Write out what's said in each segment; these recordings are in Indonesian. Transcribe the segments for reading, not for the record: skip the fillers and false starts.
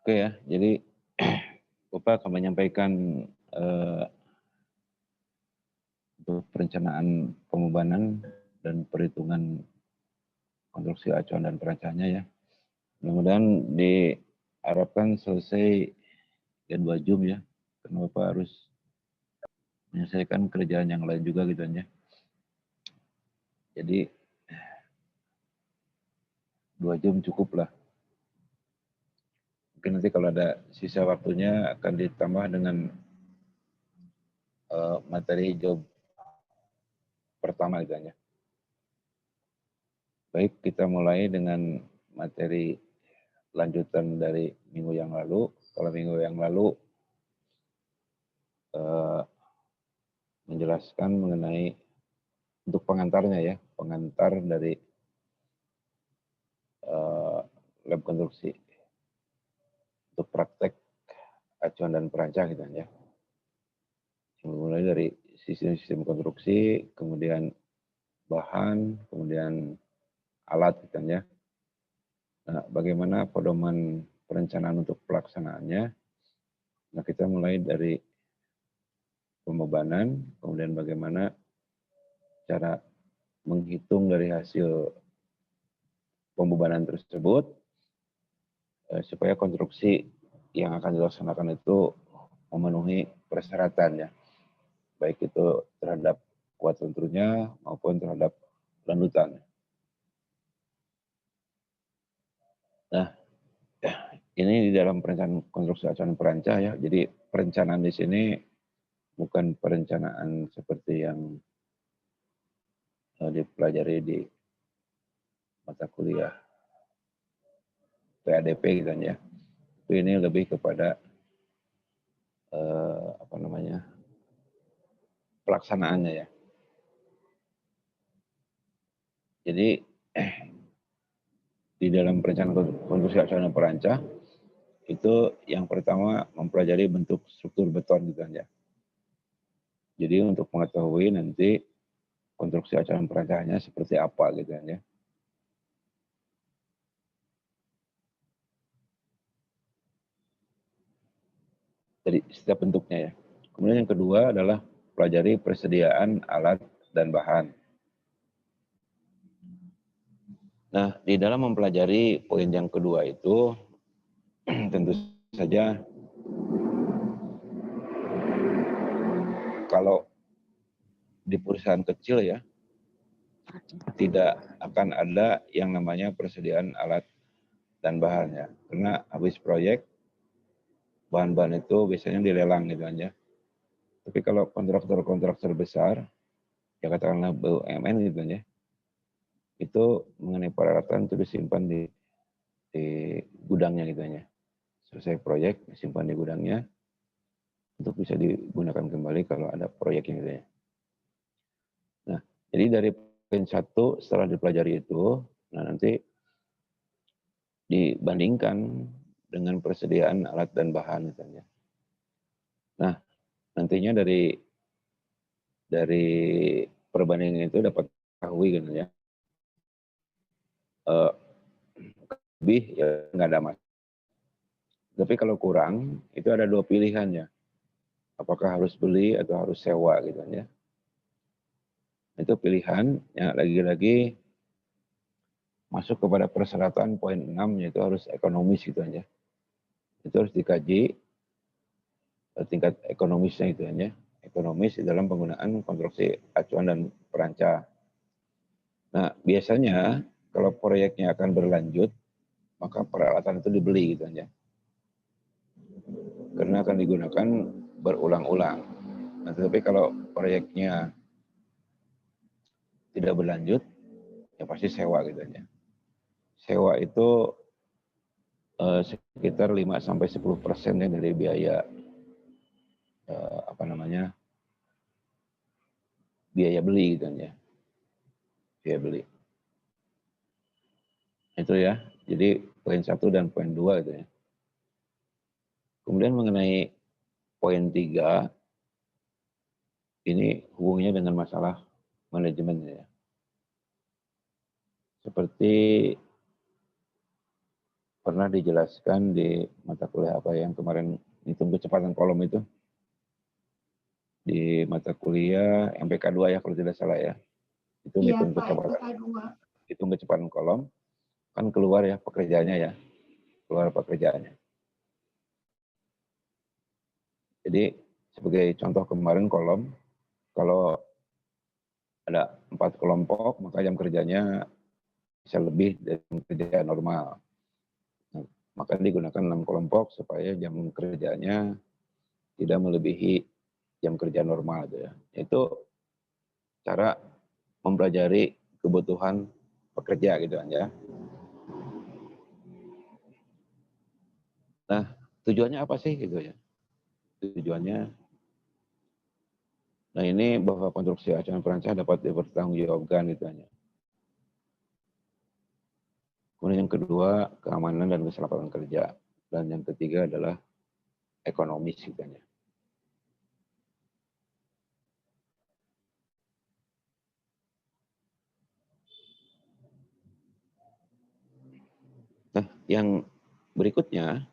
Oke ya, jadi Bapak akan menyampaikan, eee, untuk perencanaan pembebanan dan perhitungan konstruksi acuan dan perancangnya ya. Mudah-mudahan diharapkan selesai ya 2 jam ya, karena Bapak harus menyelesaikan kerjaan yang lain juga gitu kan ya. Jadi 2 jam cukuplah. Mungkin nanti kalau ada sisa waktunya akan ditambah dengan, materi job pertama gitu kan ya. Baik, kita mulai dengan materi lanjutan dari minggu yang lalu. Kalau minggu yang lalu, eee, menjelaskan mengenai untuk pengantarnya ya, pengantar dari, eee, lab konstruksi untuk praktek acuan dan perancang gitu kan ya. Mulai dari sistem-sistem konstruksi, kemudian bahan, kemudian alat gitu kan ya. Nah, bagaimana pedoman perencanaan untuk pelaksanaannya. Nah, kita mulai dari pembebanan, kemudian bagaimana cara menghitung dari hasil pembebanan tersebut, supaya konstruksi yang akan dilaksanakan itu memenuhi persyaratan ya, baik itu terhadap kuat lenturnya maupun terhadap landutan. Nah, ini di dalam perencanaan konstruksi acuan perancah ya, jadi perencanaan di sini bukan perencanaan seperti yang, dipelajari di mata kuliah PADP gitu kan ya. Ini lebih kepada, apa namanya, pelaksanaannya ya. Jadi di dalam perencanaan konstruksi acuan dan perancah, itu yang pertama mempelajari bentuk struktur beton gitu kan ya. Jadi untuk mengetahui nanti konstruksi acuan perancahnya seperti apa gitu kan ya. Dari setiap bentuknya ya. Kemudian yang kedua adalah pelajari persediaan alat dan bahan. Nah, di dalam mempelajari poin yang kedua itu tentu saja kalau di perusahaan kecil ya, tidak akan ada yang namanya persediaan alat dan bahannya. Karena habis proyek, bahan-bahan itu biasanya dilelang gitu kan ya. Tapi kalau kontraktor-kontraktor besar, ya katakanlah BUMN gitu kan ya, itu mengenai peralatan itu disimpan di gudangnya gitu kan ya. Selesai proyek, disimpan di gudangnya, untuk bisa digunakan kembali kalau ada proyeknya gitu ya. Nah, jadi dari poin 1 setelah dipelajari itu, nah nanti dibandingkan dengan persediaan alat dan bahan gitu ya. Nah, nantinya dari perbandingan itu dapat ketahui gitu ya, lebih ya nggak ada masalah. Tapi kalau kurang, itu ada 2 pilihan ya, apakah harus beli atau harus sewa gitu kan ya. Itu pilihan yang lagi-lagi masuk kepada persyaratan poin 6 yaitu harus ekonomis gitu aja. Itu harus dikaji tingkat ekonomisnya itu ya, ekonomis di dalam penggunaan konstruksi acuan dan perancah. Nah, biasanya kalau proyeknya akan berlanjut, maka peralatan itu dibeli gitu aja. Karena akan digunakan berulang-ulang. Nah, tetapi kalau proyeknya tidak berlanjut, ya pasti sewa gitu aja. Sewa itu sekitar 5-10% ya dari biaya apa namanya, biaya beli gitu ya, biaya beli. Itu ya, jadi poin 1 dan poin 2 gitu ya. Kemudian mengenai poin 3, ini hubungannya dengan masalah manajemen ya. Seperti pernah dijelaskan di mata kuliah apa yang kemarin hitung kecepatan kolom itu, di mata kuliah MPK 2 ya kalau tidak salah ya. Itu Iya hitung Pak, kecepatan kolom, kan keluar ya pekerjaannya ya, keluar pekerjaannya. Jadi sebagai contoh kemarin kolom, kalau ada 4 kelompok, maka jam kerjanya bisa lebih dari jam kerja normal. Nah, maka digunakan 6 kelompok supaya jam kerjanya tidak melebihi jam kerja normal. Gitu ya. Itu cara mempelajari kebutuhan pekerja gitu kan ya. Nah, tujuannya apa sih gitu ya? Tujuannya, nah ini bahwa konstruksi acuan perancah dapat dipertanggungjawabkan gitu ya. Kemudian yang kedua, keamanan dan keselamatan kerja. Dan yang ketiga adalah ekonomis gitu ya. Nah, yang berikutnya,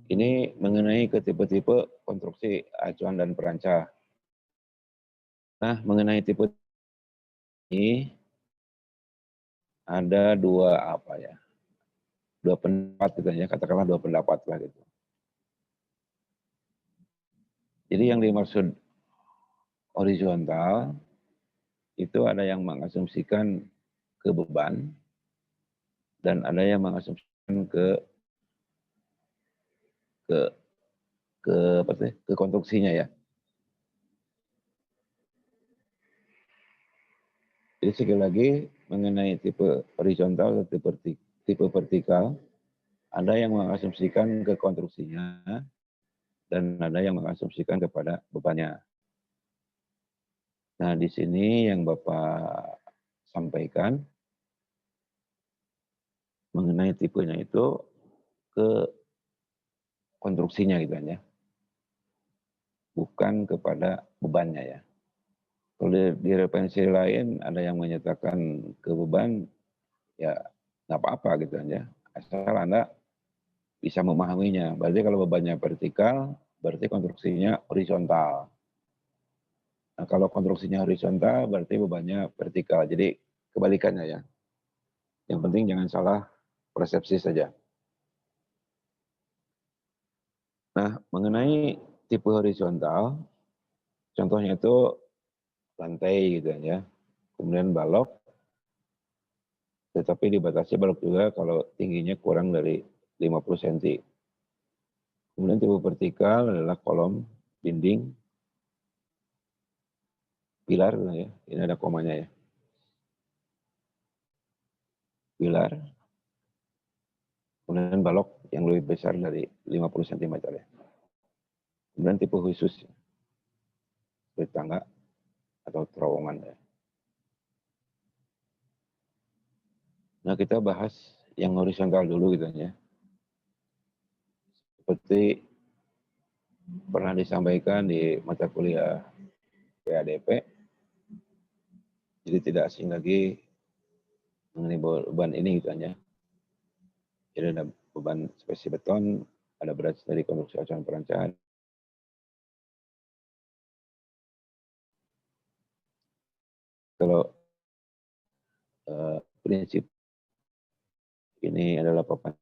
ini mengenai ke tipe-tipe konstruksi acuan dan perancah. Nah, mengenai tipe ini ada dua pendapat gitu ya, katakanlah dua pendapat lah gitu. Jadi yang dimaksud horizontal itu ada yang mengasumsikan ke beban dan ada yang mengasumsikan ke ke konstruksinya ya. Jadi sekali lagi mengenai tipe horizontal atau tipe vertikal, ada yang mengasumsikan ke konstruksinya dan ada yang mengasumsikan kepada bebannya. Nah, di sini yang Bapak sampaikan mengenai tipenya itu ke konstruksinya gitu kan ya. Bukan kepada bebannya ya. Kalau di referensi lain ada yang menyatakan ke beban, ya nggak apa-apa gitu kan ya. Asal Anda bisa memahaminya. Berarti kalau bebannya vertikal, berarti konstruksinya horizontal. Nah, kalau konstruksinya horizontal, berarti bebannya vertikal. Jadi kebalikannya ya. Yang penting jangan salah persepsi saja. Nah, mengenai tipe horizontal, contohnya itu lantai gitu ya. Kemudian balok, tetapi dibatasi balok juga kalau tingginya kurang dari 50 cm. Kemudian tipe vertikal adalah kolom, dinding, pilar ya. Ini ada komanya ya. Pilar, kemudian balok yang lebih besar dari 50 cm ya. Kemudian tipe khusus, seperti tangga atau terowongan ya. Nah, kita bahas yang horizontal dulu gitu ya. Seperti pernah disampaikan di mata kuliah PADP, jadi tidak asing lagi mengenai beban ini gitu ya. Jadi ada beban spesies beton, ada berat dari konstruksi acuan perancahan. Kalau prinsip ini adalah papan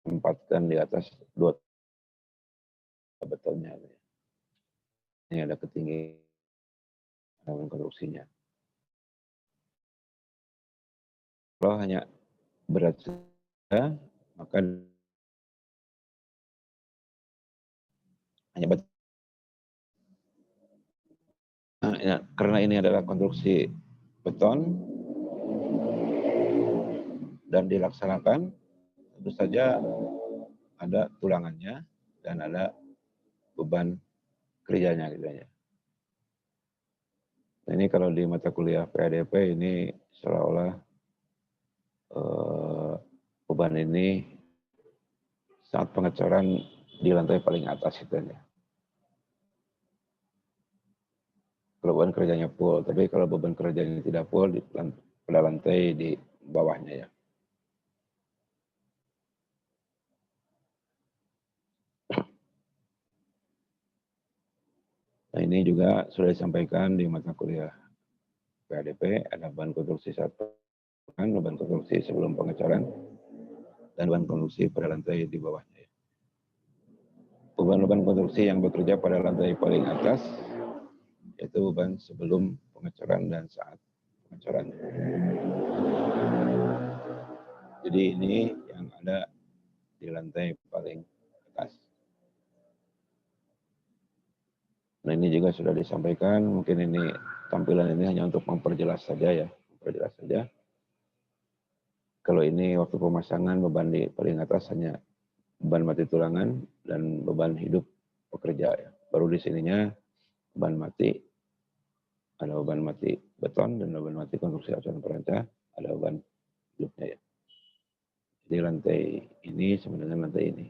tempatkan di atas dua betonnya. Ini ada ketinggian dalam konstruksinya. Kalau hanya berat saja, maka hanya beton. Nah, ya, karena ini adalah konstruksi beton dan dilaksanakan, tentu saja ada tulangannya dan ada beban kerjanya gitu ya. Nah, ini kalau di mata kuliah PADP ini seolah-olah beban ini saat pengecoran di lantai paling atas itu ya. kalau beban kerjanya full. Tapi kalau beban kerjanya tidak full pada lantai di bawahnya ya. Nah ini juga sudah disampaikan di mata kuliah PADP, ada beban konstruksi satu, beban konstruksi sebelum pengecoran, dan beban konstruksi pada lantai di bawahnya. Beban-beban konstruksi yang bekerja pada lantai paling atas, yaitu beban sebelum pengecoran dan saat pengecoran. Jadi ini yang ada di lantai paling atas. Nah ini juga sudah disampaikan, mungkin ini tampilan ini hanya untuk memperjelas saja ya, memperjelas saja. Kalau ini waktu pemasangan beban di paling atas hanya beban mati tulangan dan beban hidup pekerja ya. Baru di sininya beban mati, ada beban mati beton dan beban mati konstruksi acuan perancah, ada beban hidupnya ya. Jadi lantai ini sama dengan lantai ini.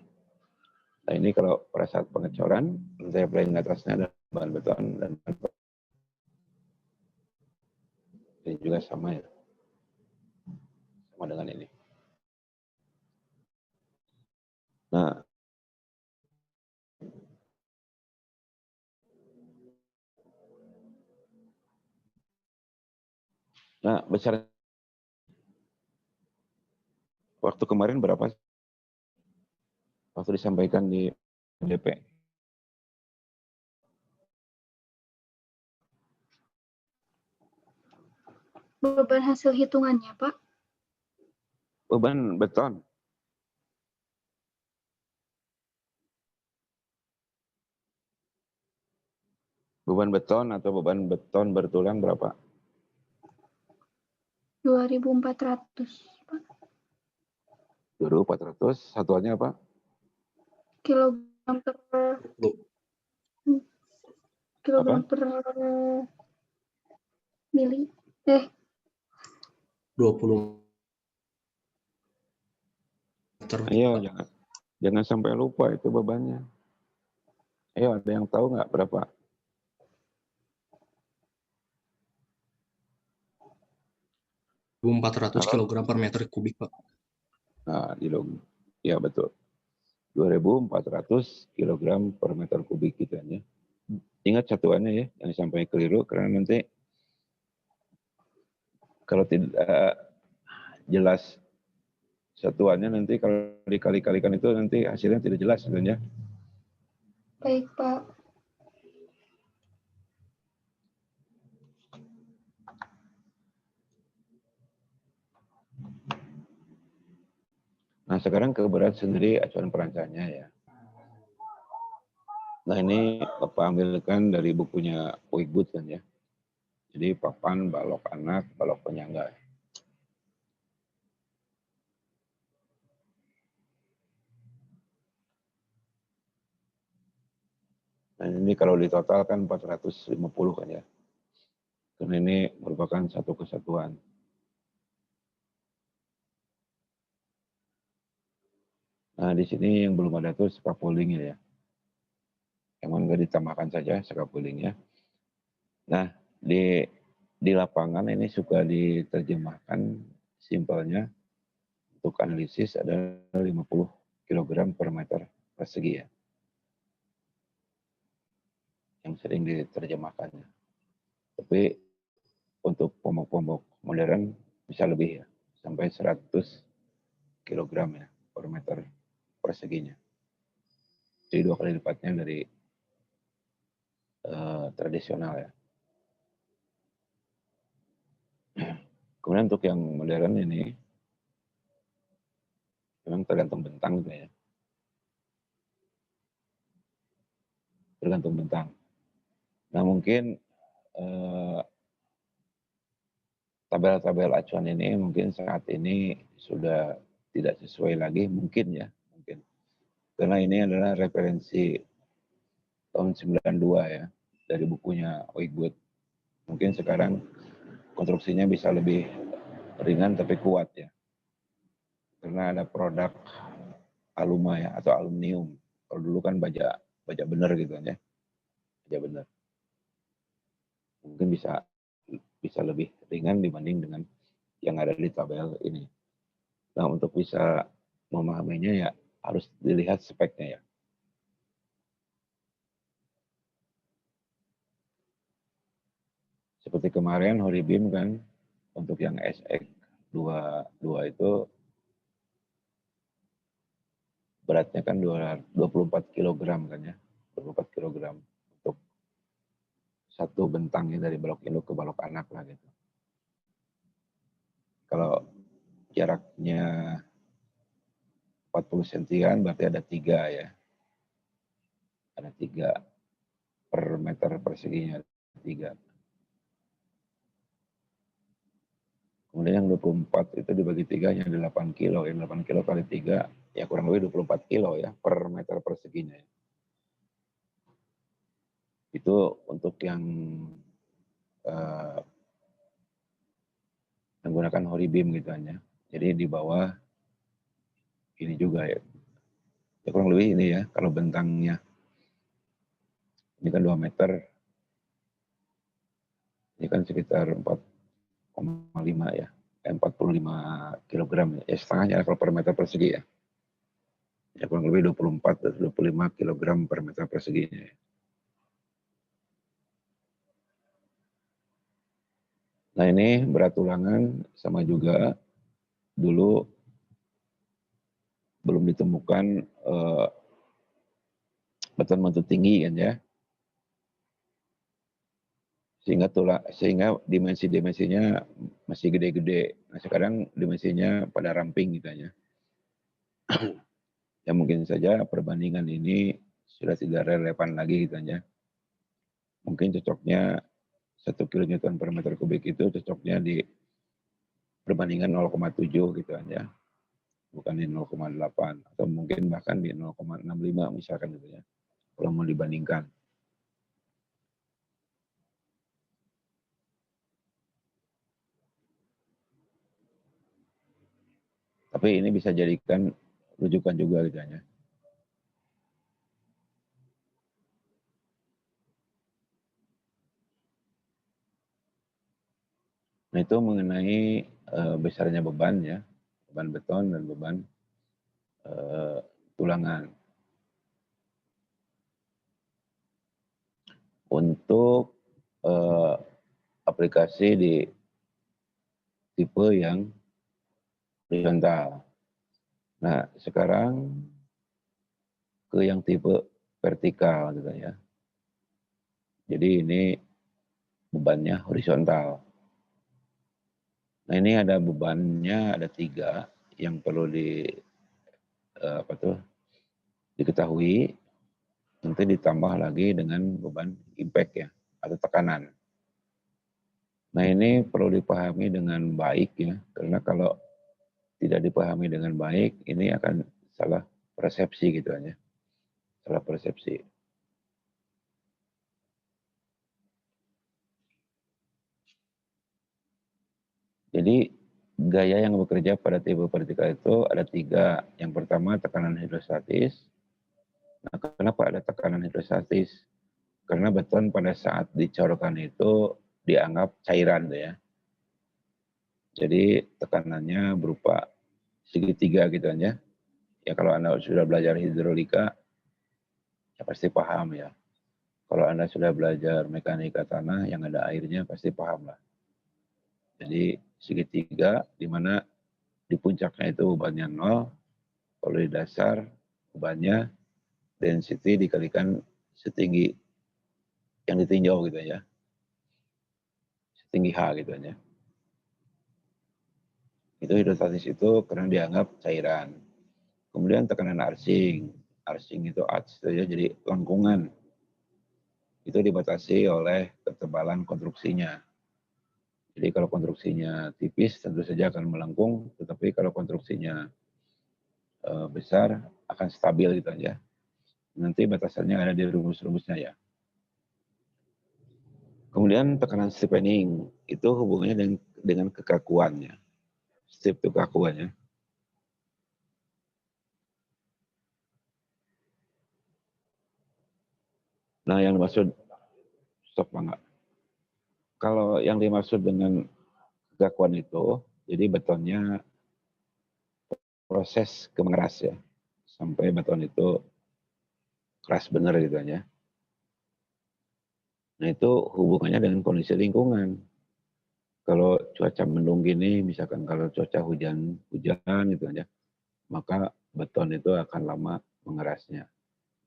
Nah ini kalau pada saat pengecoran, lantai paling atasnya ada bahan beton dan ini juga sama ya, sama dengan ini. Nah besar waktu kemarin berapa? Waktu disampaikan di DP. Beban hasil hitungannya, Pak? Beban beton. Beban beton atau beban beton bertulang berapa? 2.400, Pak. 2.400, satuannya apa? Kilogram per kilogram apa? per mili. 20 meter. Iya, jangan sampai lupa itu bebannya. Ayo, ada yang tahu nggak berapa? Ratus kilogram per meter kubik, Pak. Nah, ya betul. 2.400 kg per meter kubik gitu ya. Ingat satuannya ya, yang sampai keliru karena nanti kalau tidak jelas satuannya nanti kalau dikali-kalikan itu nanti hasilnya tidak jelas sebenarnya. Baik, Pak. Nah sekarang ke berat sendiri acuan perancahnya ya. Nah ini Bapak ambilkan dari bukunya Wigbud kan ya. Jadi papan, balok anak, balok penyangga. Nah ini kalau ditotalkan 450 kan ya. Karena ini merupakan satu kesatuan. Nah di sini yang belum ada tuh scaffolding ya. Yang enggak ditambahkan saja scaffoldingnya. Nah di lapangan ini suka diterjemahkan simpelnya untuk analisis ada 50 kg per meter persegi ya. Yang sering diterjemahkannya. Tapi untuk pomok-pomok modern bisa lebih ya, sampai 100 kg ya per meter perseginya. Jadi 2 kali lipatnya dari tradisional ya. Kemudian untuk yang modern ini, memang tergantung bentang gitu ya. Tergantung bentang. Nah mungkin tabel-tabel acuan ini mungkin saat ini sudah tidak sesuai lagi mungkin ya. Mungkin. Karena ini adalah referensi tahun 92 ya, dari bukunya Wigbud. Mungkin sekarang konstruksinya bisa lebih ringan tapi kuat ya. Karena ada produk aluma ya atau aluminium. Kalau dulu kan baja bener gitu kan ya. Baja bener. mungkin bisa lebih ringan dibanding dengan yang ada di tabel ini. Nah, untuk bisa memahaminya ya harus dilihat speknya ya. Seperti kemarin Horibim kan, untuk yang SX 22 itu beratnya kan 24 kg kan ya, 24 kg untuk satu bentangnya dari balok induk ke balok anak lah gitu. Kalau jaraknya 40 sentian berarti ada 3 ya. Ada 3 per meter perseginya, 3. Kemudian yang 24 itu dibagi 3 nya 8 kilo. Yang 8 kilo kali 3 ya kurang lebih 24 kilo ya per meter perseginya. Itu untuk yang menggunakan Horibim gitu hanya. Jadi di bawah ini juga ya. Ya kurang lebih ini ya, kalau bentangnya ini kan 2 meter, ini kan sekitar 4,5 ya, 45 kilogram ya, setengahnya kalau per meter persegi ya. Ya kurang lebih 24 atau 25 kilogram per meter perseginya ya. Nah ini berat ulangan sama juga dulu belum ditemukan beton mutu tinggi kan ya. Sehingga dimensi-dimensinya masih gede-gede. Nah sekarang dimensinya pada ramping gitu ya. Ya mungkin saja perbandingan ini sudah tidak relevan lagi gitu ya. Mungkin cocoknya 1 kilonewton per meter kubik itu cocoknya di perbandingan 0,7 gitu aja. Bukan di 0,8 atau mungkin bahkan di 0,65 misalkan gitu ya. Kalau mau dibandingkan. Tapi ini bisa jadikan rujukan juga gitu ya. Nah itu mengenai besarnya beban ya, beban beton dan beban tulangan. Untuk aplikasi di tipe yang horizontal. Nah sekarang ke yang tipe vertikal gitu ya. Jadi ini bebannya horizontal. Nah ini ada bebannya ada 3 yang perlu diketahui. Nanti ditambah lagi dengan beban impact ya atau tekanan. Nah ini perlu dipahami dengan baik ya, karena kalau tidak dipahami dengan baik ini akan salah persepsi gitu aja, salah persepsi. Jadi gaya yang bekerja pada tipe vertikal itu ada 3. Yang pertama tekanan hidrostatis. Nah, kenapa ada tekanan hidrostatis? Karena beton pada saat dicorkan itu dianggap cairan ya. Jadi tekanannya berupa segitiga gitu aja. Ya kalau Anda sudah belajar hidrolika, ya pasti paham ya. Kalau Anda sudah belajar mekanika tanah yang ada airnya pasti paham lah. Jadi segitiga di mana di puncaknya itu bebannya 0, kalau di dasar bebannya density dikalikan setinggi yang ditinjau gitu ya. Setinggi H gitu aja. Itu hidrostatis itu karena dianggap cairan. Kemudian tekanan arcing. Arcing itu arch itu ya, jadi lengkungan. Itu dibatasi oleh ketebalan konstruksinya. Jadi kalau konstruksinya tipis tentu saja akan melengkung, tetapi kalau konstruksinya besar akan stabil gitu aja. Nanti batasannya ada di rumus-rumusnya ya. Kemudian tekanan stiffening itu hubungannya dengan kekakuannya. Stiff itu kekakuannya. Nah yang dimaksud stop enggak? Kalau yang dimaksud dengan kekakuan itu, jadi betonnya proses ke mengeras ya, sampai beton itu keras benar gitu ya. Nah itu hubungannya dengan kondisi lingkungan. Kalau cuaca mendung gini, misalkan kalau cuaca hujan gitu aja, maka beton itu akan lama mengerasnya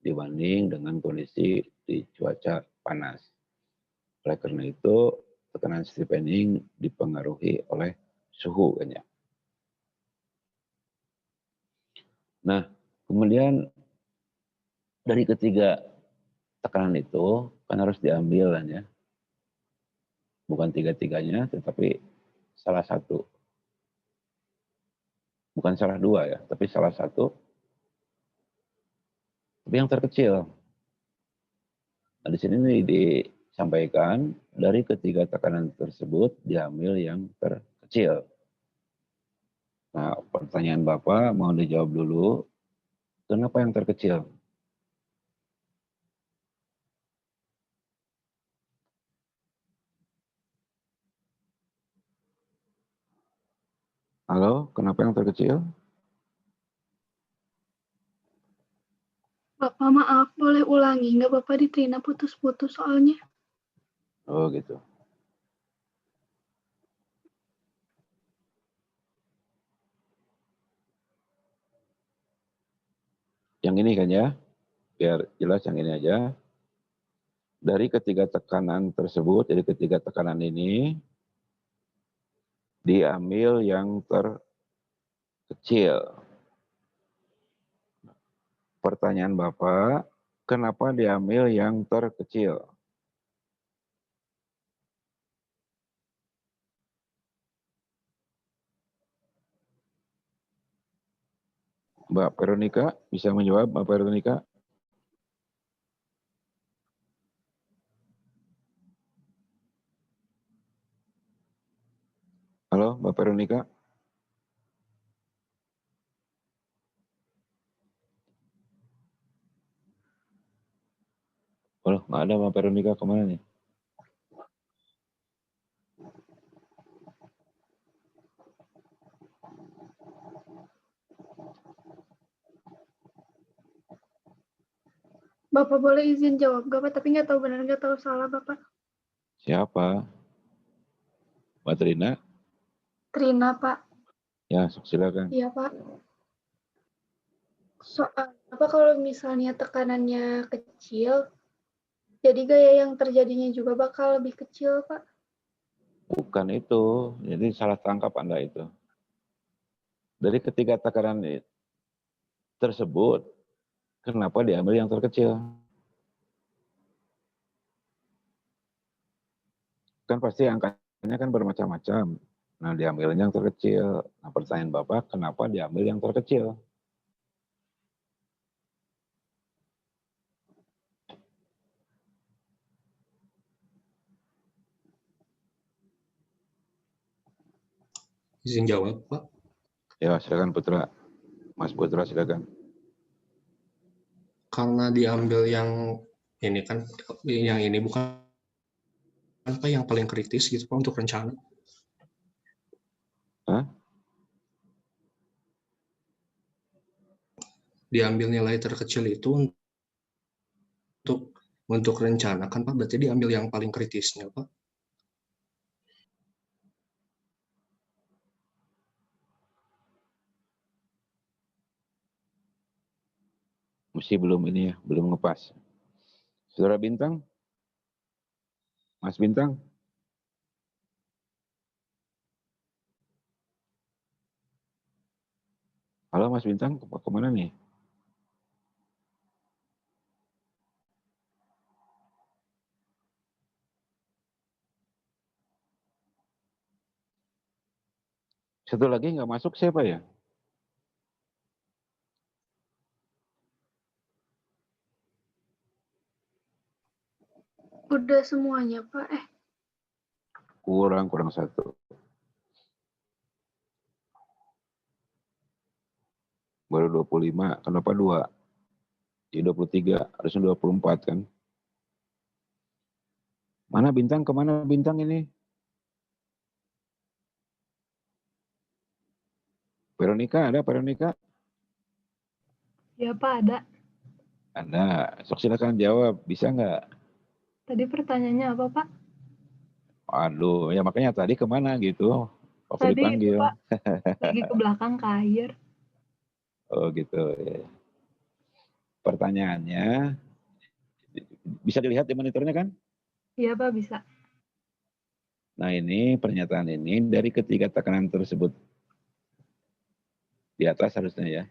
dibanding dengan kondisi di cuaca panas. Oleh karena itu, tekanan steepening dipengaruhi oleh suhu kan ya. Nah, kemudian dari ketiga tekanan itu kan harus diambil kan ya. Bukan tiga-tiganya, tetapi salah satu. Bukan salah dua ya, tapi salah satu. Tapi yang terkecil. Nah, di sini nih disampaikan dari ketiga tekanan tersebut diambil yang terkecil. Nah, pertanyaan Bapak mau dijawab dulu. Kenapa yang terkecil? Halo, kenapa yang terkecil? Bapak maaf, boleh ulangi? Nggak Bapak di Trina putus-putus soalnya. Oh gitu. Yang ini kan ya, biar jelas yang ini aja. Dari ketiga tekanan tersebut, dari ketiga tekanan ini, diambil yang terkecil. Pertanyaan Bapak, kenapa diambil yang terkecil? Mbak Veronica, bisa menjawab Mbak Veronica? Halo Mbak Veronica? Oh, nggak ada Mbak Veronica, kemana nih? Bapak boleh izin jawab Bapak, tapi nggak tahu benar nggak tahu salah Bapak. Siapa? Mbak Trina? Trina Pak. Ya, silakan. Iya Pak. Soal apa kalau misalnya tekanannya kecil, jadi gaya yang terjadinya juga bakal lebih kecil Pak. Bukan itu, jadi salah tangkap Anda itu. Dari ketiga tekanan tersebut, kenapa diambil yang terkecil? Kan pasti angkanya kan bermacam-macam. Nah, diambilnya yang terkecil. Nah, pertanyaan Bapak, kenapa diambil yang terkecil? Izin jawab, Pak. Ya, silakan Putra. Mas Putra, silakan. Karena diambil yang ini kan, yang ini bukan apa yang paling kritis gitu Pak untuk rencana. Hah? Diambil nilai terkecil itu untuk rencana kan Pak, berarti diambil yang paling kritisnya Pak. Mesti belum ini ya, belum ngepas. Saudara Bintang? Mas Bintang? Halo Mas Bintang, kemana nih? Satu lagi nggak masuk siapa ya? Udah semuanya Pak. Kurang satu. Baru 25, kenapa 2? Jadi 23, harusnya 24 kan? Mana bintang, kemana bintang ini? Veronica, ada Veronica? Ya Pak, ada. Ada. Sok silakan jawab, bisa nggak? Tadi pertanyaannya apa Pak? Aduh, ya makanya tadi kemana gitu? Waktu Tadi itu dipanggil. Pak, lagi ke belakang ke air. Oh gitu. Ya. Pertanyaannya, bisa dilihat di monitornya kan? Iya Pak, bisa. Nah ini pernyataan ini dari ketiga tekanan tersebut di atas harusnya ya,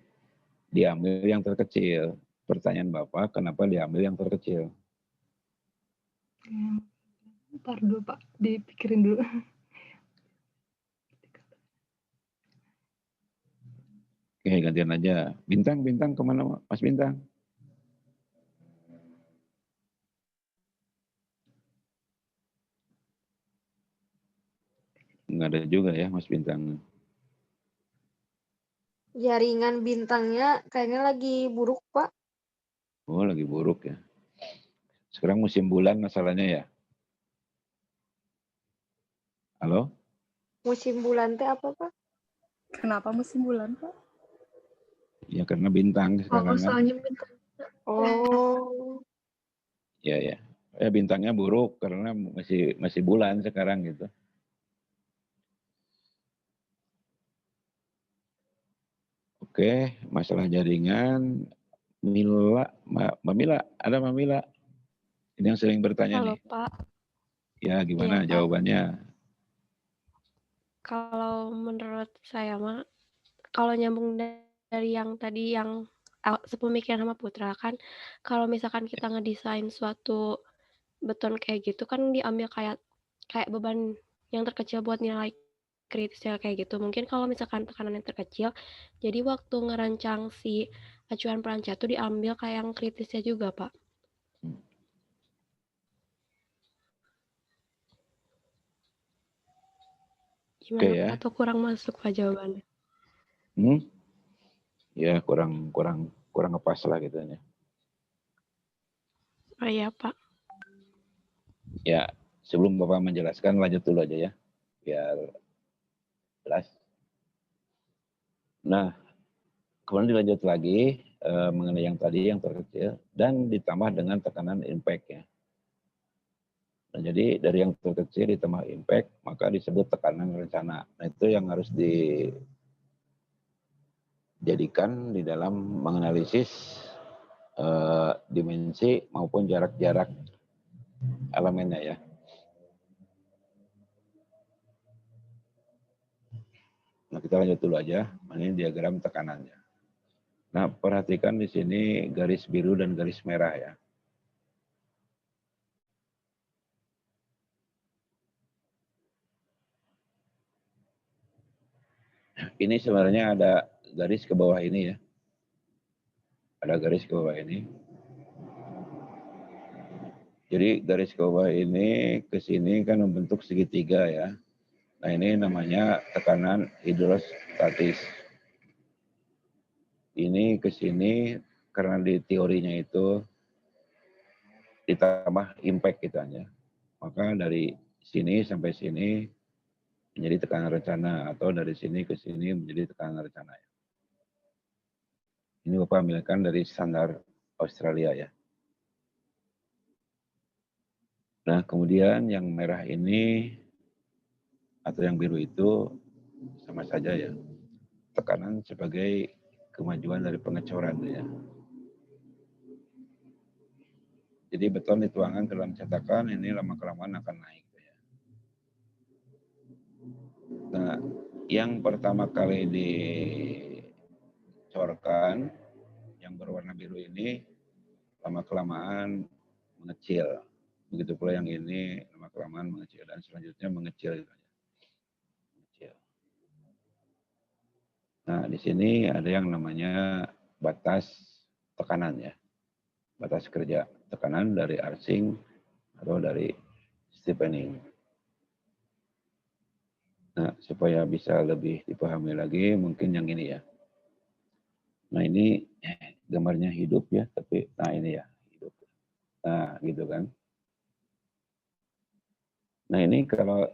diambil yang terkecil. Pertanyaan Bapak, kenapa diambil yang terkecil? Ntar dulu Pak, dipikirin dulu. Oke, gantian aja. Bintang, Bintang kemana Mas Bintang? Nggak ada juga ya Mas Bintang. Jaringan bintangnya kayaknya lagi buruk, Pak. Oh, lagi buruk ya. Sekarang musim bulan masalahnya ya. Halo? Musim bulan teh apa, Pak? Kenapa musim bulan, Pak? Ya karena bintang Oh, sekarang kan. soalnya bintang. Oh, Ya ya. Bintangnya buruk karena masih bulan sekarang gitu. Oke, masalah jaringan. Mila, Mamila, ada Mamila. Ini yang sering bertanya Halo nih. Pak, Ya gimana Iya, Pak. jawabannya? Kalau menurut saya mah, kalau nyambung dari yang tadi yang sepemikiran sama Putra kan, kalau misalkan kita ngedesain suatu beton kayak gitu kan diambil kayak kayak beban yang terkecil buat nilai kritisnya kayak gitu. Mungkin kalau misalkan tekanan yang terkecil, jadi waktu ngerancang si acuan perancah tuh diambil kayak yang kritisnya juga, Pak. Gimana Oke Pak? ya. Atau kurang masuk Pak jawabannya? Ya kurang ngepas lah gitu ya. Oh iya Pak. Ya, sebelum Bapak menjelaskan lanjut dulu aja ya. Biar jelas. Nah, kemudian dilanjut lagi mengenai yang tadi yang terkecil dan ditambah dengan tekanan impact ya. Nah, jadi dari yang terkecil ditambah impact maka disebut tekanan rencana. Nah, itu yang harus dijadikan di dalam menganalisis dimensi maupun jarak-jarak elemennya ya. Nah, kita lanjut dulu aja. Ini diagram tekanannya. Nah, perhatikan di sini garis biru dan garis merah ya. Ini sebenarnya ada garis ke bawah ini ya. Ada garis ke bawah ini. Jadi garis ke bawah ini ke sini kan membentuk segitiga ya. Nah, ini namanya tekanan hidrostatis. Ini ke sini karena di teorinya itu ditambah impact gitu aja. Maka dari sini sampai sini menjadi tekanan rencana atau dari sini ke sini menjadi tekanan rencana. Ini Bapak ambilkan dari standar Australia ya. Nah, kemudian yang merah ini atau yang biru itu sama saja ya. Tekanan sebagai kemajuan dari pengecoran ya. Jadi beton dituangkan ke dalam cetakan ini lama-kelamaan akan naik ya. Nah, yang pertama kali dicorkan yang berwarna biru ini lama-kelamaan mengecil. Begitu pula yang ini lama-kelamaan mengecil dan selanjutnya mengecil. Nah, di sini ada yang namanya batas tekanan ya. Batas kerja tekanan dari arcing atau dari stiffening. Nah, supaya bisa lebih dipahami lagi, mungkin yang ini ya. Nah, ini gambarnya hidup ya, tapi nah ini ya, hidup. Nah, gitu kan. Nah ini kalau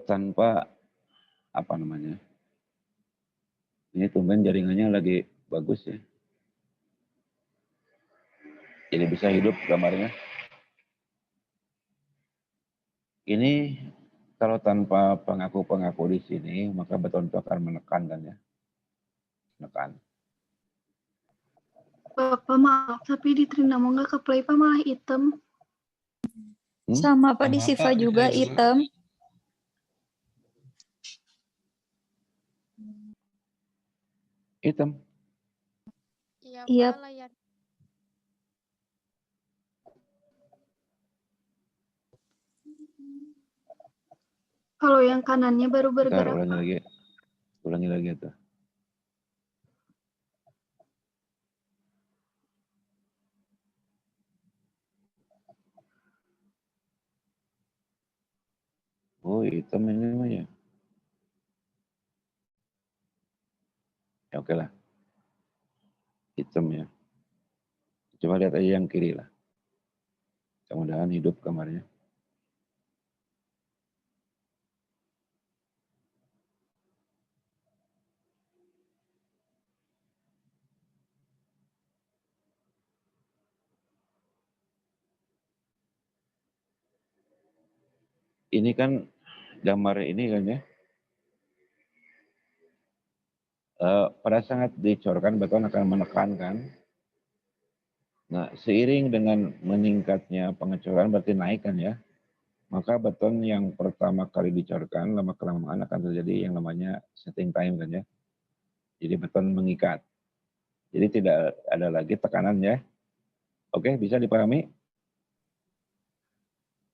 tanpa apa namanya, ini tumben jaringannya lagi bagus ya. Jadi bisa hidup gambarnya. Ini kalau tanpa pengaku-pengaku di sini, maka beton itu akan menekan kan ya. Menekan. Bapak maaf, tapi di Trinamo nggak ke play Pak, malah hitam. Sama Pak di Sama, Siva Pak, di juga saya juga. hitam. Hitam. Iya. Pak, layar. Kalau yang kanannya baru Bentar, bergerak. ulangi lagi tuh. Oh, hitam ini mah ya. Ya oke lah. Hitam ya. Coba lihat aja yang kiri lah. Mudah-mudahan hidup kamarnya. Ini kan gambar ini kan ya. Pada saat dicorkan beton akan menekan kan. Nah, seiring dengan meningkatnya pengecoran berarti naik kan ya. Maka beton yang pertama kali dicorkan lama-kelamaan akan terjadi yang namanya setting time kan ya. Jadi beton mengikat. Jadi tidak ada lagi tekanan ya. Oke, bisa dipahami?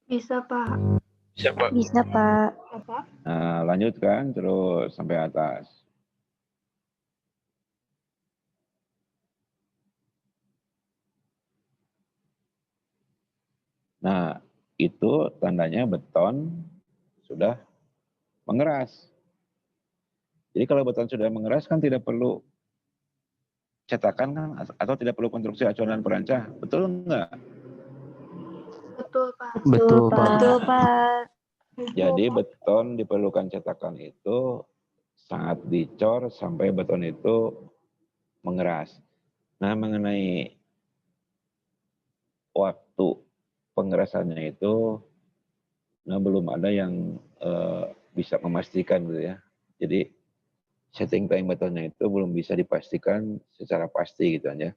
Bisa Pak. Bisa Pak. Apa? Nah, lanjutkan terus sampai atas. Nah, itu tandanya beton sudah mengeras. Jadi kalau beton sudah mengeras kan tidak perlu cetakan kan, atau tidak perlu konstruksi acuan dan perancah. Betul enggak? Betul Pak. Betul Pak. Jadi beton diperlukan cetakan itu saat dicor sampai beton itu mengeras. Nah, mengenai waktu pengerasannya itu, nah belum ada yang bisa memastikan gitu ya. Jadi setting time betonnya itu belum bisa dipastikan secara pasti gitu aja.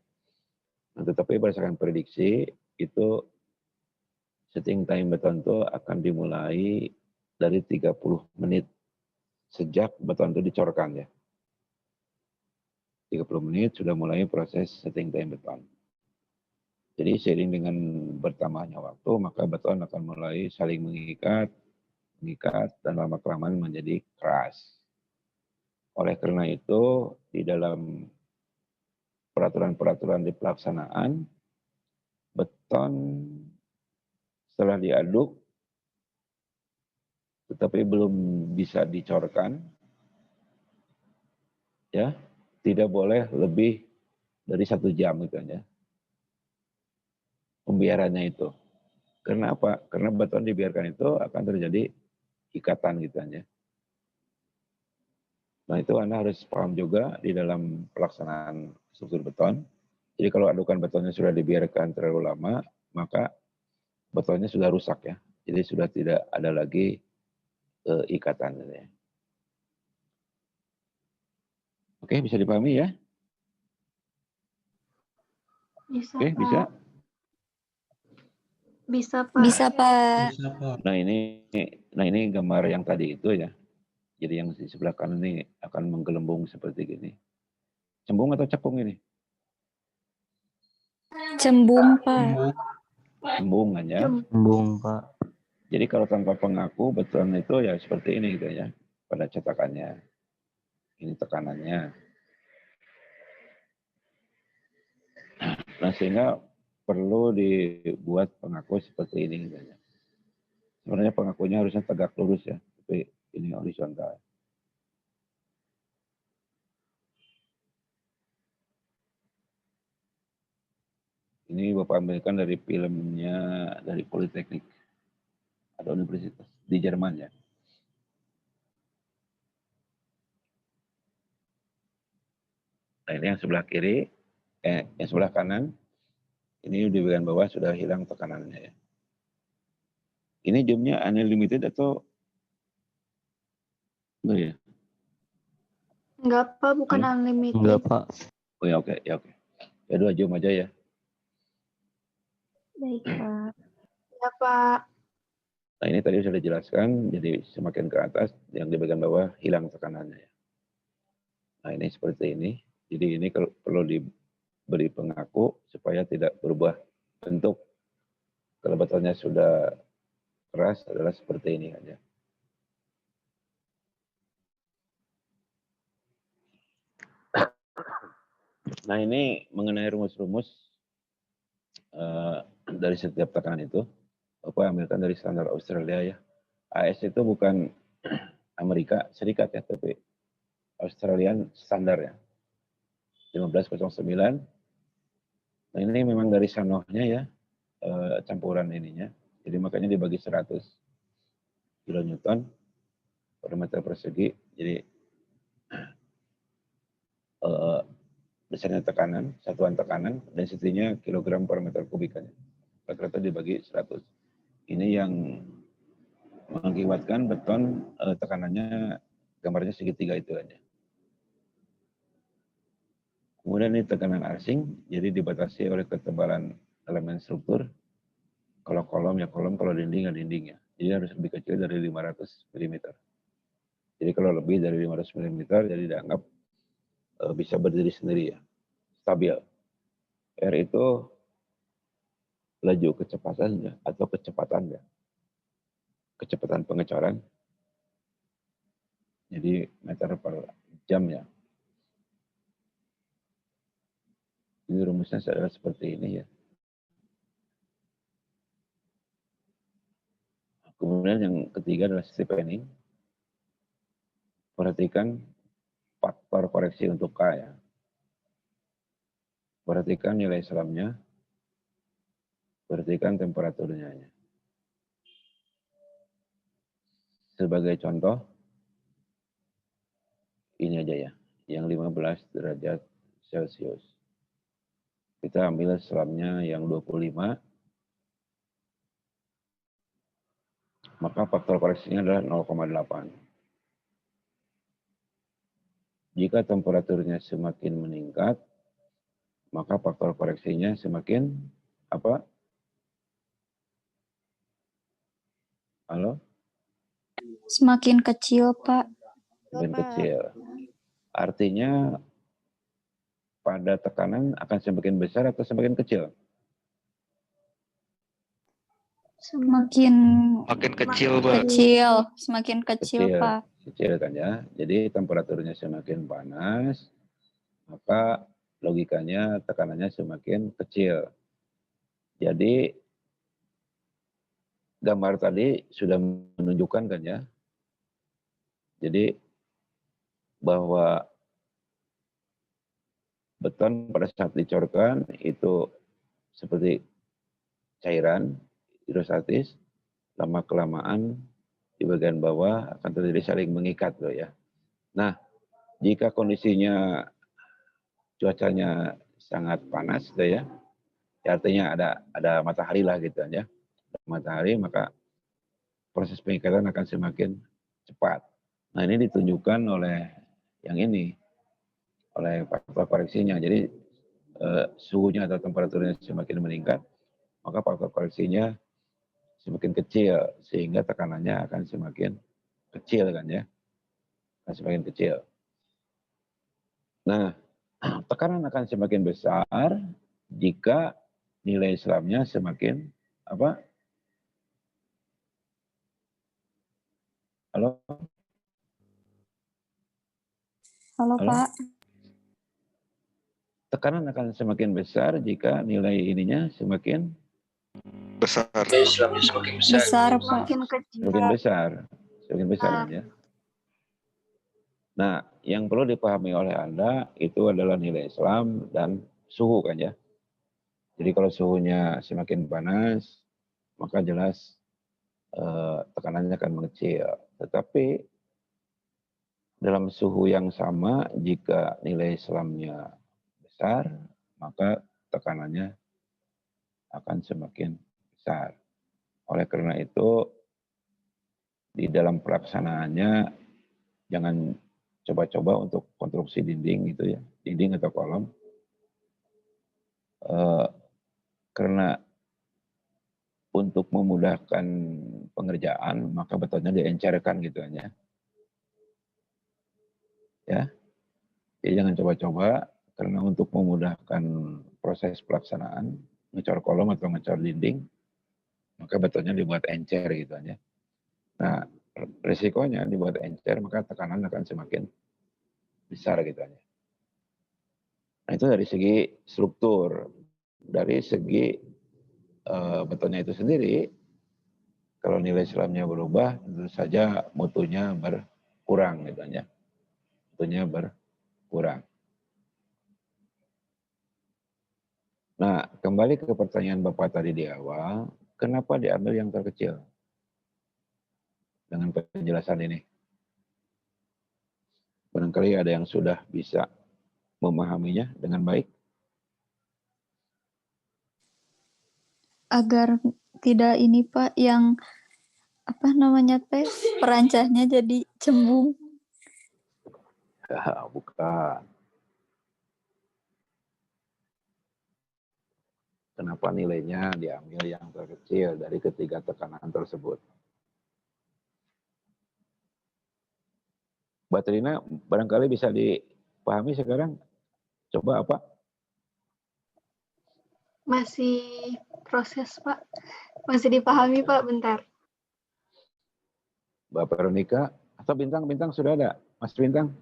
Nah, tetapi berdasarkan prediksi itu setting time beton itu akan dimulai dari 30 menit sejak beton itu dicorkan ya. 30 menit sudah mulai proses setting time beton. Jadi seiring dengan bertambahnya waktu, maka beton akan mulai saling mengikat, dan lama-kelamaan menjadi keras. Oleh karena itu, di dalam peraturan-peraturan di pelaksanaan, beton setelah diaduk, tetapi belum bisa dicorkan, ya tidak boleh lebih dari 1 jam gitu ya. Pembiarannya itu. Karena apa? Karena beton dibiarkan itu akan terjadi ikatan gitu aja. Nah itu Anda harus paham juga di dalam pelaksanaan struktur beton. Jadi kalau adukan betonnya sudah dibiarkan terlalu lama, maka betonnya sudah rusak ya. Jadi sudah tidak ada lagi ikatan. Ya. Oke, bisa dipahami ya? Bisa Oke, Pak. bisa. Bisa Pak. Bisa Pak. Bisa, Pak. Nah ini gambar yang tadi itu ya. Jadi yang di sebelah kanan ini akan menggelembung seperti gini. Cembung atau cekung ini? Cembung Pak. Cembung kan ya. Cembung, Pak. Jadi kalau tanpa pengaku beton itu ya seperti ini gitu ya. Pada cetakannya. Ini tekanannya. Nah sehingga perlu dibuat pengaku seperti ini gitu ya. Sebenarnya pengakunya harusnya tegak lurus ya. Tapi ini horizontal. Ini Bapak ambilkan dari filmnya dari Politeknik atau universitas di Jerman ya. Nah ini yang sebelah kiri, yang sebelah kanan, ini di bagian bawah sudah hilang tekanannya ya. Ini zoomnya unlimited atau enggak ya? Enggak, Pak, bukan unlimited. Enggak, Pak. Oh ya oke, ya oke. Ya 2 zoom aja ya. Baik, Pak. Ya, Pak. Nah ini tadi sudah dijelaskan, jadi semakin ke atas, yang di bagian bawah hilang tekanannya ya. Nah ini seperti ini. Jadi ini perlu diberi pengaku supaya tidak berubah bentuk. Kalau botolnya sudah keras adalah seperti ini aja. Nah ini mengenai rumus-rumus dari setiap tekanan itu, Bapak ambilkan dari standar Australia ya. AS itu bukan Amerika Serikat ya, tapi Australian standar ya. 1509. Nah ini memang dari sanohnya ya, campuran ininya. Jadi makanya dibagi 100 kilonewton per meter persegi. Jadi besarnya tekanan, satuan tekanan, density-nya kilogram per meter kubik. Rata-rata dibagi 100. Ini yang mengakibatkan beton tekanannya gambarnya segitiga itu aja. Kemudian ini tekanan asing, jadi dibatasi oleh ketebalan elemen struktur. Kalau kolom ya kolom, kalau dinding ya dinding ya. Jadi harus lebih kecil dari 500 mm. Jadi kalau lebih dari 500 mm, jadi dianggap bisa berdiri sendiri ya, stabil. R itu laju kecepatannya atau kecepatannya, kecepatan pengecoran. Jadi meter per jam ya. Ini rumusnya adalah seperti ini ya. Kemudian yang ketiga adalah steepening. Perhatikan faktor koreksi untuk K ya. Perhatikan nilai selamnya. Perhatikan temperaturnya. Sebagai contoh, ini aja ya, yang 15 derajat Celcius. Kita ambil selamnya yang 25, maka faktor koreksinya adalah 0,8. Jika temperaturnya semakin meningkat, maka faktor koreksinya semakin apa? Halo? Semakin kecil, Pak. Semakin kecil. Artinya pada tekanan akan semakin besar atau semakin kecil? Semakin kecil, Pak. semakin kecil, Pak. Kecil kan ya. Jadi temperaturnya semakin panas, maka logikanya tekanannya semakin kecil. Jadi gambar tadi sudah menunjukkan kan ya. Jadi bahwa beton pada saat dicorkan itu seperti cairan hidrostatis, lama-kelamaan di bagian bawah akan terjadi saling mengikat loh ya. Nah, jika kondisinya cuacanya sangat panas gitu ya, artinya ada matahari lah gitu ya. Matahari maka proses pengikatan akan semakin cepat. Nah, ini ditunjukkan oleh yang ini, oleh faktor koreksinya. Jadi suhunya atau temperaturnya semakin meningkat, maka faktor koreksinya semakin kecil sehingga tekanannya akan semakin kecil kan ya, akan semakin kecil. Nah, tekanan akan semakin besar jika nilai selamnya semakin apa? Halo? Halo, Pak. Tekanan akan semakin besar jika nilai ininya semakin Besar. Besar, Pak. semakin besar kan ya. Nah, yang perlu dipahami oleh Anda itu adalah nilai Islam dan suhu kan ya. Jadi kalau suhunya semakin panas, maka jelas tekanannya akan mengecil. Tetapi dalam suhu yang sama, jika nilai selamnya besar, maka tekanannya akan semakin besar. Oleh karena itu, di dalam pelaksanaannya, jangan coba-coba untuk konstruksi dinding gitu ya, dinding atau kolom. Karena untuk memudahkan pengerjaan, maka betonnya diencerkan gitu aja. Ya, jadi jangan coba-coba, karena untuk memudahkan proses pelaksanaan, ngecor kolom atau ngecor dinding, maka betonnya dibuat encer gitu aja. Nah, risikonya dibuat encer, maka tekanan akan semakin besar gitu aja. Nah, itu dari segi struktur. Dari segi betonnya itu sendiri, kalau nilai selamnya berubah, tentu saja mutunya berkurang gitu aja. Mutunya berkurang. Nah, kembali ke pertanyaan Bapak tadi di awal, kenapa diambil yang terkecil? Dengan penjelasan ini. Barangkali ada yang sudah bisa memahaminya dengan baik. Agar tidak ini Pak, yang apa namanya teh, perancahnya jadi cembung. Bukan. Kenapa nilainya diambil yang terkecil dari ketiga tekanan tersebut? Mbak Trina, barangkali bisa dipahami sekarang? Coba apa? Masih proses, Pak. Masih dipahami, Pak. Bentar. Mbak Veronica, atau Bintang sudah ada? Mas Bintang?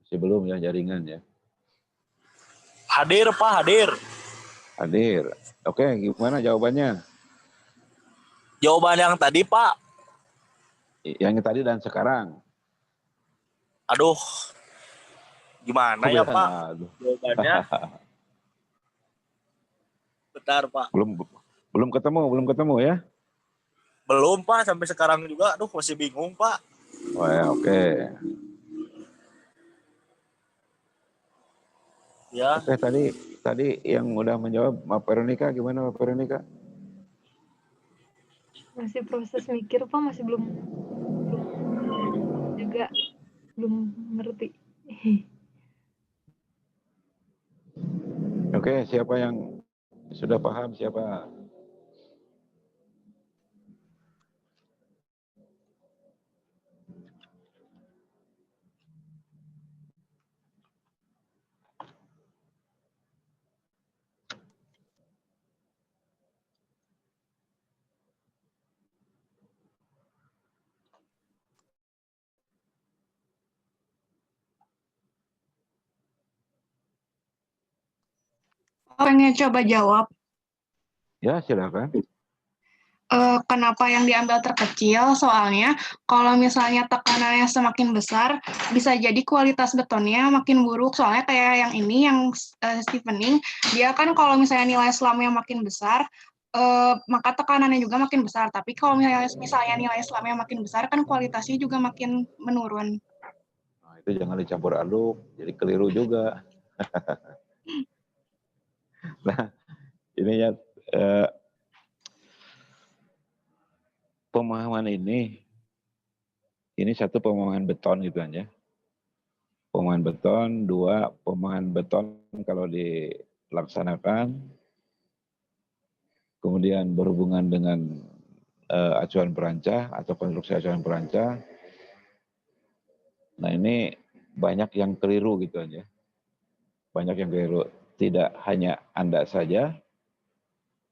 Masih belum ya jaringan ya? Hadir, Pak, hadir. Hadir. Oke, gimana jawabannya? Jawaban yang tadi, Pak. Yang tadi dan sekarang. Aduh, gimana ya, Pak? Aduh. Jawabannya. Bentar, Pak. Belum ketemu ya? Belum, Pak. Sampai sekarang juga, aduh, masih bingung, Pak. Oh ya, oke. Ya. Oke, tadi yang udah menjawab Mbak Veronica, gimana Mbak Veronica? Masih proses mikir Pak, masih belum juga belum ngerti. Oke, siapa yang sudah paham? Siapa? Pengen coba jawab. Ya, silakan. Kenapa yang diambil terkecil? Soalnya kalau misalnya tekanannya semakin besar, bisa jadi kualitas betonnya makin buruk. Soalnya kayak yang ini, yang stiffening, dia kan kalau misalnya nilai selamnya makin besar, maka tekanannya juga makin besar. Tapi kalau misalnya nilai selamnya makin besar, kan kualitasnya juga makin menurun. Nah, itu jangan dicampur aduk, jadi keliru juga. Nah, ini ya pemahaman ini satu pemahaman beton gitu aja. Pemahaman beton, dua pemahaman beton kalau dilaksanakan, kemudian berhubungan dengan acuan perancah atau konstruksi acuan perancah. Nah ini banyak yang keliru gitu aja. Banyak yang keliru. Tidak hanya Anda saja,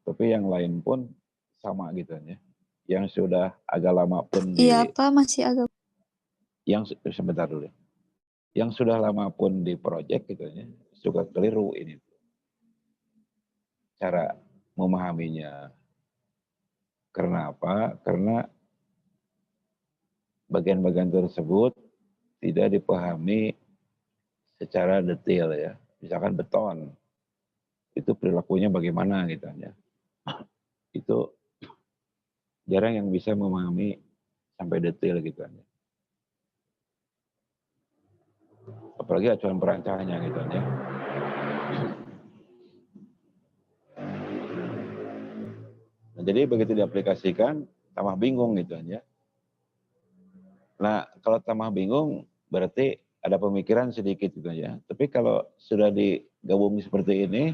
tapi yang lain pun sama gitu aja. Yang sudah agak lama pun Iya Pak, masih agak. Yang sebentar dulu. Yang sudah lama pun di proyek gitu ya, suka keliru ini. Cara memahaminya. Karena apa? Karena bagian-bagian tersebut tidak dipahami secara detail ya. Misalkan beton, itu perilakunya bagaimana gitu ya. Itu jarang yang bisa memahami sampai detail gitu ya. Apalagi acuan perancangannya gitu ya. Nah, jadi begitu diaplikasikan, tambah bingung gitu aja. Nah, kalau tambah bingung, berarti ada pemikiran sedikit gitu ya. Tapi kalau sudah digabung seperti ini,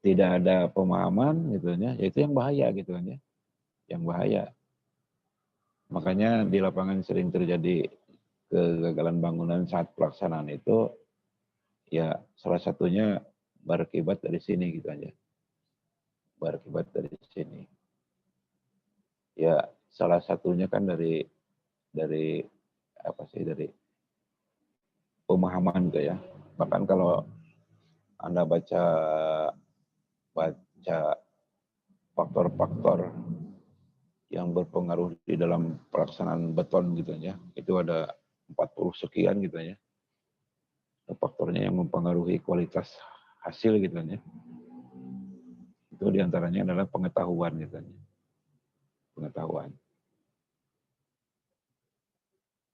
tidak ada pemahaman gitu ya, itu yang bahaya gitu ya. Yang bahaya. Makanya di lapangan sering terjadi kegagalan bangunan saat pelaksanaan itu, ya salah satunya berakibat dari sini gitu aja. Berakibat dari sini. Ya salah satunya kan dari apa sih, dari pemahaman gitu ya. Bahkan kalau Anda baca faktor-faktor yang berpengaruh di dalam pelaksanaan beton gitu ya, itu ada 40 sekian gitu ya. Faktornya yang mempengaruhi kualitas hasil gitu ya. Itu diantaranya adalah pengetahuan gitu ya. Pengetahuan.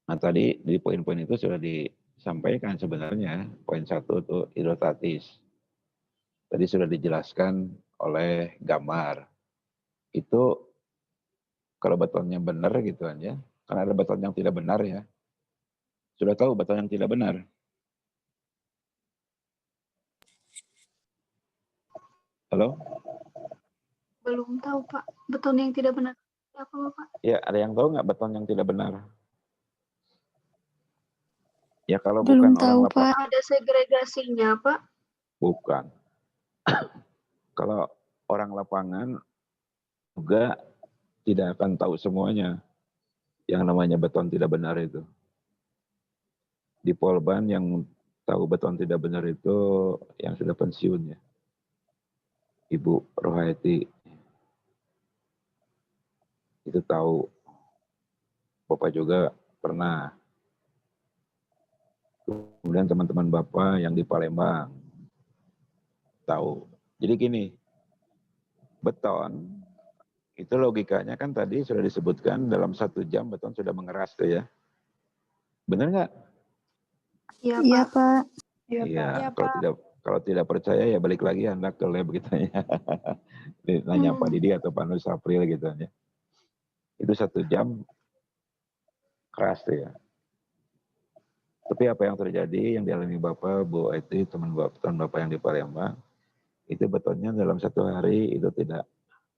Nah tadi di poin-poin itu sudah disampaikan sebenarnya. Poin 1 itu hidrostatis. Tadi sudah dijelaskan oleh gambar. Itu kalau betonnya benar gitu aja. Karena ada beton yang tidak benar ya. Sudah tahu beton yang tidak benar? Halo? Belum tahu, Pak. Beton yang tidak benar. Apa, Bapak? Ya, ada yang tahu nggak beton yang tidak benar? Ya kalau Belum bukan tahu, orang lapangan. Pak. Ada segregasinya, Pak. Bukan. Kalau orang lapangan juga tidak akan tahu semuanya yang namanya beton tidak benar itu. Di Polban yang tahu beton tidak benar itu yang sudah pensiun ya. Ibu Rohaiti. Itu tahu. Bapak juga pernah. Kemudian teman-teman Bapak yang di Palembang tahu. Jadi gini, beton itu logikanya kan tadi sudah disebutkan dalam 1 jam beton sudah mengeras tuh ya. Benar nggak? Iya, Iya, Pak. Pak. Iya. Kalau tidak percaya ya balik lagi Anda ke lab gitu ya. Nanya Pak Didi atau Pak Nur Sapril gitu ya. Itu 1 jam keras tuh ya. Tapi apa yang terjadi yang dialami Bapak, Bu itu teman Bapak yang di Palembang, itu betonnya dalam 1 hari itu tidak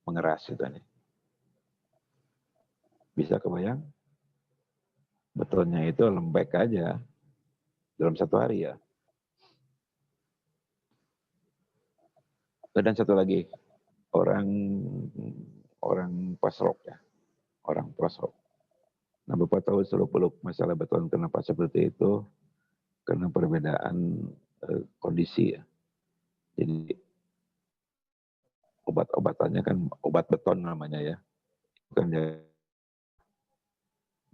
mengeras gitu nih. Bisa kebayang? Betonnya itu lembek aja dalam 1 hari ya. Dan satu lagi, orang pasrok ya, orang pasrok. Nah, Bapak tahu seluk-beluk masalah beton kenapa seperti itu? Karena perbedaan kondisi ya. Jadi obat-obatannya kan obat beton namanya ya. Bukan ya.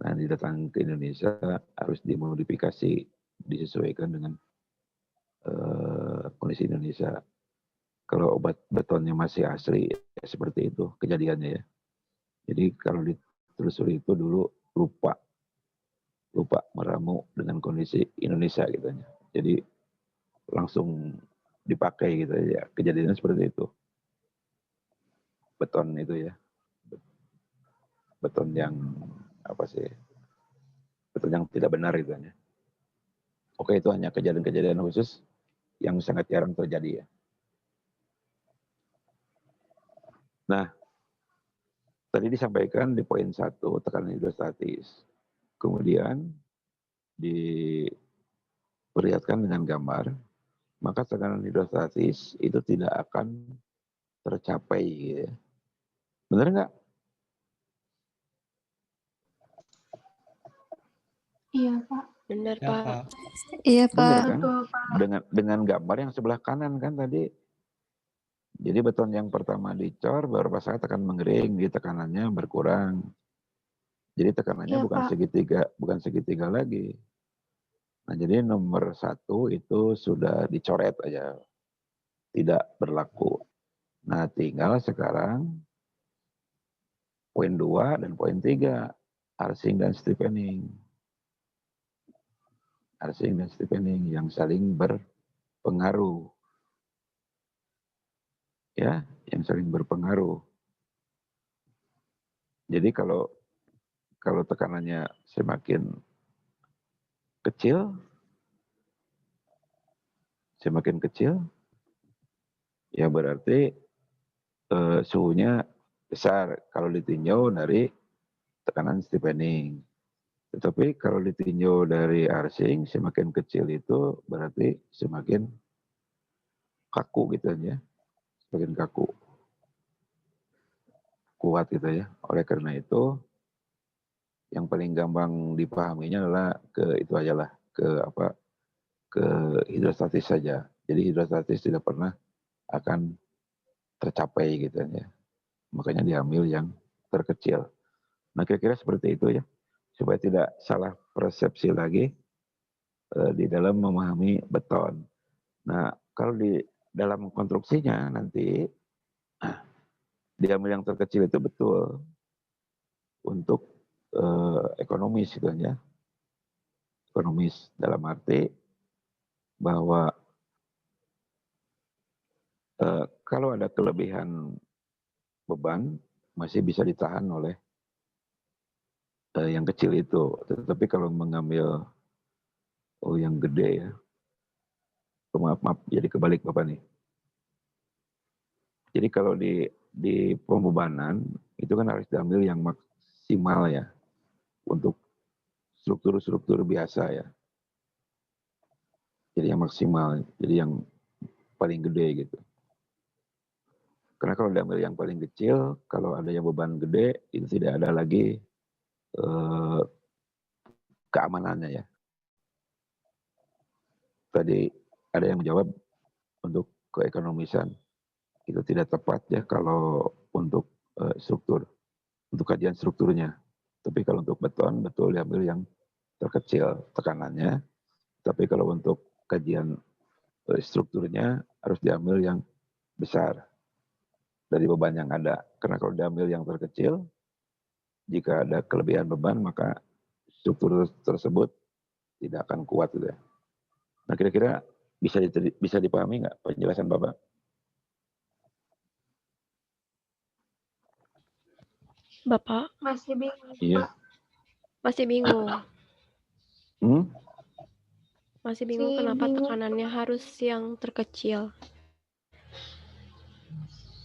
Nah, didatang ke Indonesia harus dimodifikasi, disesuaikan dengan kondisi Indonesia. Kalau obat betonnya masih asli, ya seperti itu kejadiannya ya. Jadi kalau ditelusuri itu dulu lupa meramu dengan kondisi Indonesia gitu ya. Jadi langsung dipakai gitu ya. Kejadiannya seperti itu. Beton itu ya. Beton yang apa sih? Beton yang tidak benar gitu ya. Oke, itu hanya kejadian-kejadian khusus yang sangat jarang terjadi ya. Nah, tadi disampaikan di poin 1 tekanan hidrostatis. Kemudian diperlihatkan dengan gambar, maka tekanan hidrostatis itu tidak akan tercapai. Gitu ya. Benar nggak? Iya, Pak. Benar, Ya, Pak. Pak. Iya, Benar Pak. kan? Betul, Pak. Dengan gambar yang sebelah kanan kan tadi. Jadi beton yang pertama dicor, beberapa saat akan mengering, jadi tekanannya berkurang. Jadi tekanannya Iya, bukan Pak. segitiga lagi. Nah, jadi nomor 1 itu sudah dicoret aja, tidak berlaku. Nah, tinggal sekarang poin 2 dan poin 3, arsing dan steepening. Arsing dan steepening yang saling berpengaruh. Ya, yang saling berpengaruh. Jadi kalau tekanannya semakin kecil, ya berarti suhunya besar kalau ditinjau dari tekanan steepening. Tetapi kalau ditinjau dari arsing, semakin kecil itu berarti semakin kaku gitu ya, semakin kaku, kuat gitu ya. Oleh karena itu, yang paling gampang dipahaminya adalah ke hidrostatis saja. Jadi hidrostatis tidak pernah akan tercapai gitu ya. Makanya diambil yang terkecil. Nah, kira-kira seperti itu ya. Supaya tidak salah persepsi lagi di dalam memahami beton. Nah, kalau di dalam konstruksinya nanti diambil yang terkecil itu betul untuk ekonomis gitu ya. Ekonomis dalam arti bahwa kalau ada kelebihan beban masih bisa ditahan oleh yang kecil itu. Tetapi kalau mengambil yang gede ya, maaf, jadi kebalik Bapak nih. Jadi kalau di pembebanan itu kan harus diambil yang maksimal ya untuk struktur-struktur biasa ya. Jadi yang maksimal, jadi yang paling gede gitu. Karena kalau diambil yang paling kecil, kalau ada yang beban gede, itu tidak ada lagi keamanannya ya. Tadi ada yang menjawab untuk keekonomisan. Itu tidak tepat ya kalau untuk struktur, untuk kajian strukturnya. Tapi kalau untuk beton, betul diambil yang terkecil tekanannya. Tapi kalau untuk kajian strukturnya harus diambil yang besar dari beban yang ada. Karena kalau diambil yang terkecil, jika ada kelebihan beban, maka struktur tersebut tidak akan kuat gitu ya. Nah, kira-kira bisa dipahami nggak penjelasan Bapak? Bapak Masih bingung, Iya. Pak. masih bingung. Masih bingung Masih kenapa bingung. tekanannya harus yang terkecil.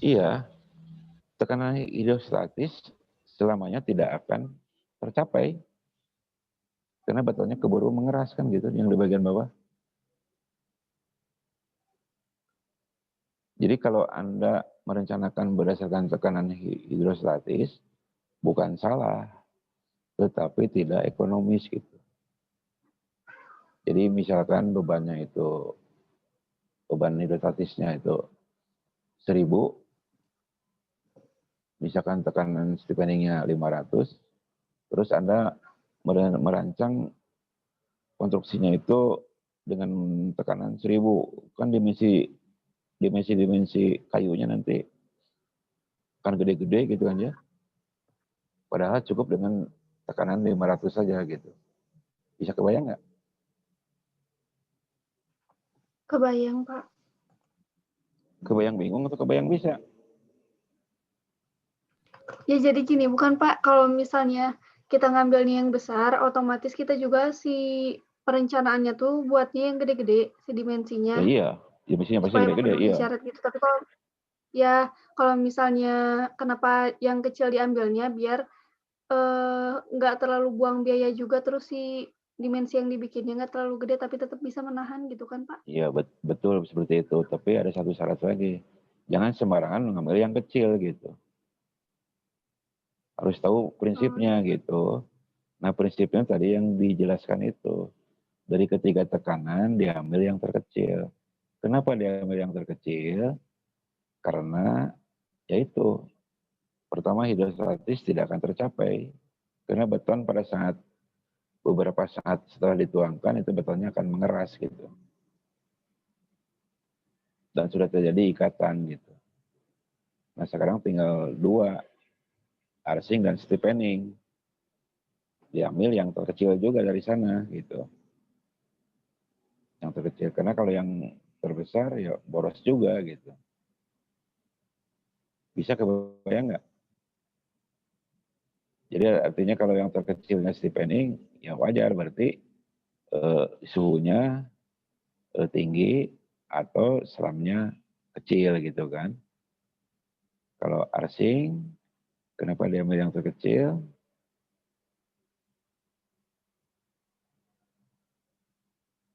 Iya, tekanan hidrostatis selamanya tidak akan tercapai. Karena betonnya keburu mengeras kan gitu yang di bagian bawah. Jadi kalau Anda merencanakan berdasarkan tekanan hidrostatis, bukan salah, tetapi tidak ekonomis gitu. Jadi misalkan bebannya itu, beban hidrostatisnya itu 1000, misalkan tekanan steepeningnya 500, terus Anda merancang konstruksinya itu dengan tekanan 1000, kan dimensi kayunya nanti kan gede-gede gitu kan ya. Padahal cukup dengan tekanan 500 saja gitu. Bisa kebayang nggak? Kebayang, Pak. Kebayang bingung atau kebayang bisa? Ya jadi gini, bukan Pak, kalau misalnya kita ngambilnya yang besar, otomatis kita juga si perencanaannya tuh buatnya yang gede-gede, si dimensinya. Ya iya, dimensinya pasti Supaya gede-gede, memenuhi iya. syarat gitu. Tapi kalau misalnya kenapa yang kecil diambilnya biar nggak terlalu buang biaya juga, terus si dimensi yang dibikinnya nggak terlalu gede tapi tetap bisa menahan gitu kan Pak? Iya betul seperti itu. Tapi ada satu syarat lagi. Jangan sembarangan mengambil yang kecil gitu. Harus tahu prinsipnya gitu. Nah prinsipnya tadi yang dijelaskan itu. Dari ketiga tekanan diambil yang terkecil. Kenapa diambil yang terkecil? Karena yaitu pertama hidrostatis tidak akan tercapai. Karena beton pada saat beberapa saat setelah dituangkan itu betonnya akan mengeras gitu. Dan sudah terjadi ikatan gitu. Nah sekarang tinggal 2, arsing dan stipening. Diambil yang terkecil juga dari sana gitu. Yang terkecil, karena kalau yang terbesar ya boros juga gitu. Bisa kebayang nggak? Jadi artinya kalau yang terkecilnya stipening, ya wajar berarti suhunya tinggi atau selamnya kecil gitu kan. Kalau arsing, kenapa diambil yang terkecil?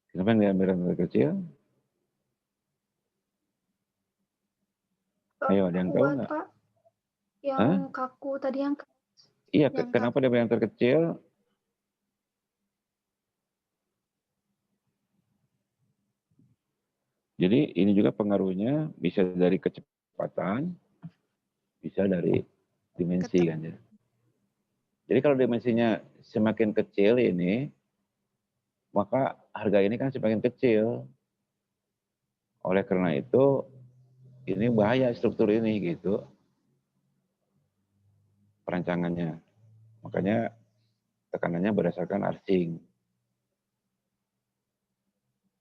Kenapa yang diambil yang terkecil? Ayo, ada yang tahu Kuat, nggak? Pak. Yang Hah? kaku tadi yang Iya, yang kenapa kaku. diambil yang terkecil? Jadi ini juga pengaruhnya bisa dari kecepatan, bisa dari dimensi kan ya. Jadi kalau dimensinya semakin kecil ini, maka harga ini kan semakin kecil. Oleh karena itu, ini bahaya struktur ini gitu, perancangannya. Makanya tekanannya berdasarkan arsing.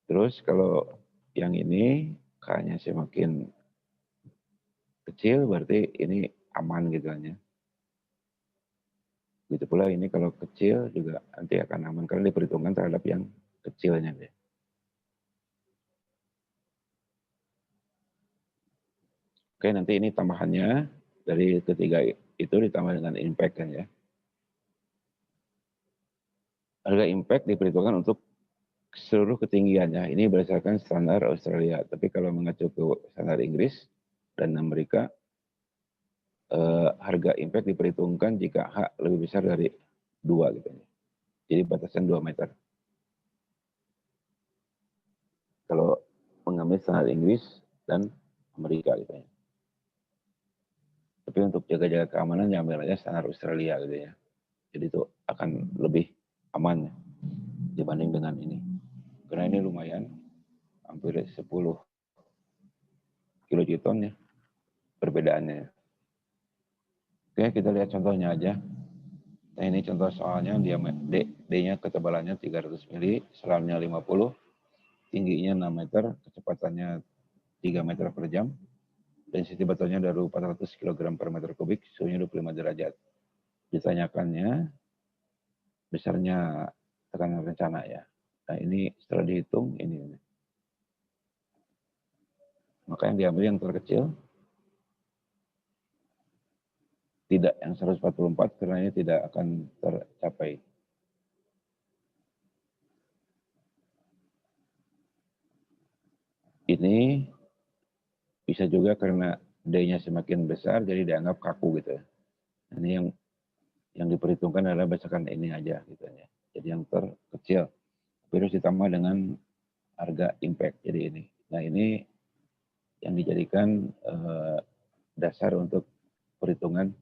Terus kalau yang ini K-nya semakin kecil berarti ini aman gitu kan ya. Gitu pula ini kalau kecil juga nanti akan aman karena diperhitungkan terhadap yang kecilnya deh. Oke, nanti ini tambahannya dari ketiga itu ditambah dengan impact kan ya. Harga impact diperhitungkan untuk seluruh ketinggiannya. Ini berdasarkan standar Australia. Tapi kalau mengacu ke standar Inggris dan Amerika, harga impact diperhitungkan jika H lebih besar dari 2 gitu. Jadi batasan 2 meter. Kalau mengambil standar Inggris dan Amerika gitu ya. Tapi untuk jaga-jaga keamanan ya ambil aja standar Australia gitu ya. Jadi itu akan lebih aman dibanding dengan ini. Karena ini lumayan, hampir 10 kiloton ya perbedaannya. Oke, kita lihat contohnya aja. Nah ini contoh soalnya, D-nya ketebalannya 300 mili, selamnya 50, tingginya 6 meter, kecepatannya 3 meter per jam, density betonnya dari 400 kg per meter kubik, suhunya 25 derajat. Ditanyakannya besarnya tekanan rencana ya. Nah ini setelah dihitung ini. Maka yang diambil yang terkecil, tidak yang 144 karena ini tidak akan tercapai. Ini bisa juga karena D-nya semakin besar jadi dianggap kaku gitu. Ini yang diperhitungkan adalah berdasarkan ini aja gitu ya. Jadi yang terkecil terus ditambah dengan harga impact jadi ini. Nah ini yang dijadikan dasar untuk perhitungan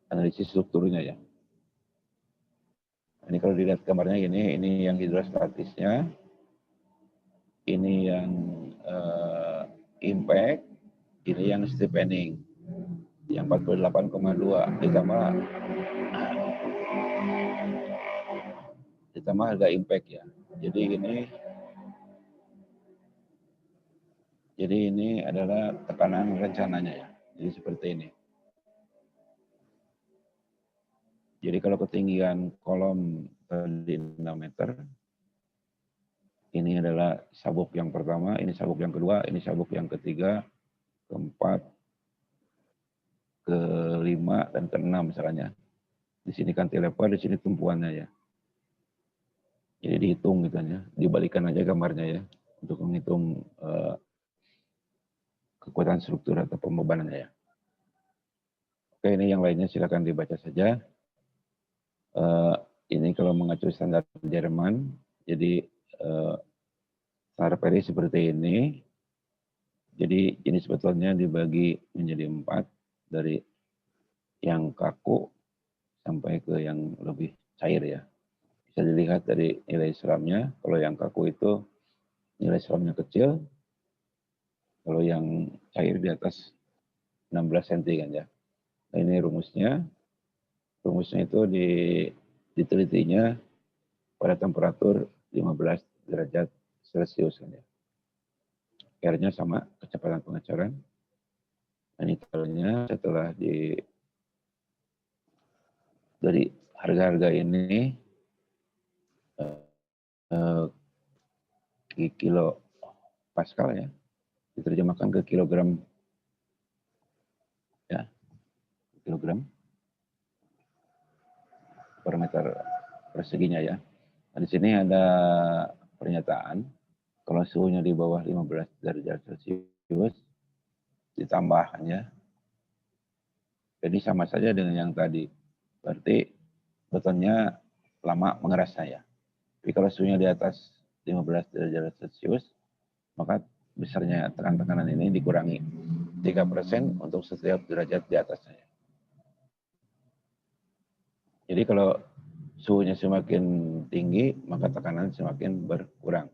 analisis strukturnya ya. Ini kalau dilihat gambarnya ini yang hidrostatisnya, ini yang impact, ini yang stipening, yang 48,2 ditambah harga impact ya. Jadi ini adalah tekanan rencananya ya. Jadi seperti ini. Jadi kalau ketinggian kolom tadi 6 meter, ini adalah sabuk yang pertama, ini sabuk yang kedua, ini sabuk yang ketiga, keempat, kelima, dan keenam misalnya. Di sini cantilever, di sini tumpuannya ya. Jadi dihitung gitu ya, dibalikan aja gambarnya ya, untuk menghitung kekuatan struktur atau pembebanannya ya. Oke, ini yang lainnya silakan dibaca saja. Ini kalau mengacu standar Jerman, jadi standar Paris seperti ini. Jadi ini sebetulnya dibagi menjadi 4 dari yang kaku sampai ke yang lebih cair ya. Bisa dilihat dari nilai seramnya, kalau yang kaku itu nilai seramnya kecil, kalau yang cair di atas 16 cm kan ya. Nah, ini rumusnya. Rumusnya itu ditelitinya pada temperatur 15 derajat Celcius kan ya. R-nya sama, kecepatan pengecoran. Dan nikelnya setelah dari harga-harga ini kilo Pascal ya, diterjemahkan ke kilogram ya, kilogram per meter perseginya ya. Nah, di sini ada pernyataan kalau suhunya di bawah 15 derajat Celcius ditambahkannya. Jadi sama saja dengan yang tadi. Berarti betonnya lama mengerasnya ya. Tapi kalau suhunya di atas 15 derajat Celcius, maka besarnya tekanan ini dikurangi 3% untuk setiap derajat di atasnya. Jadi kalau suhunya semakin tinggi, maka tekanan semakin berkurang.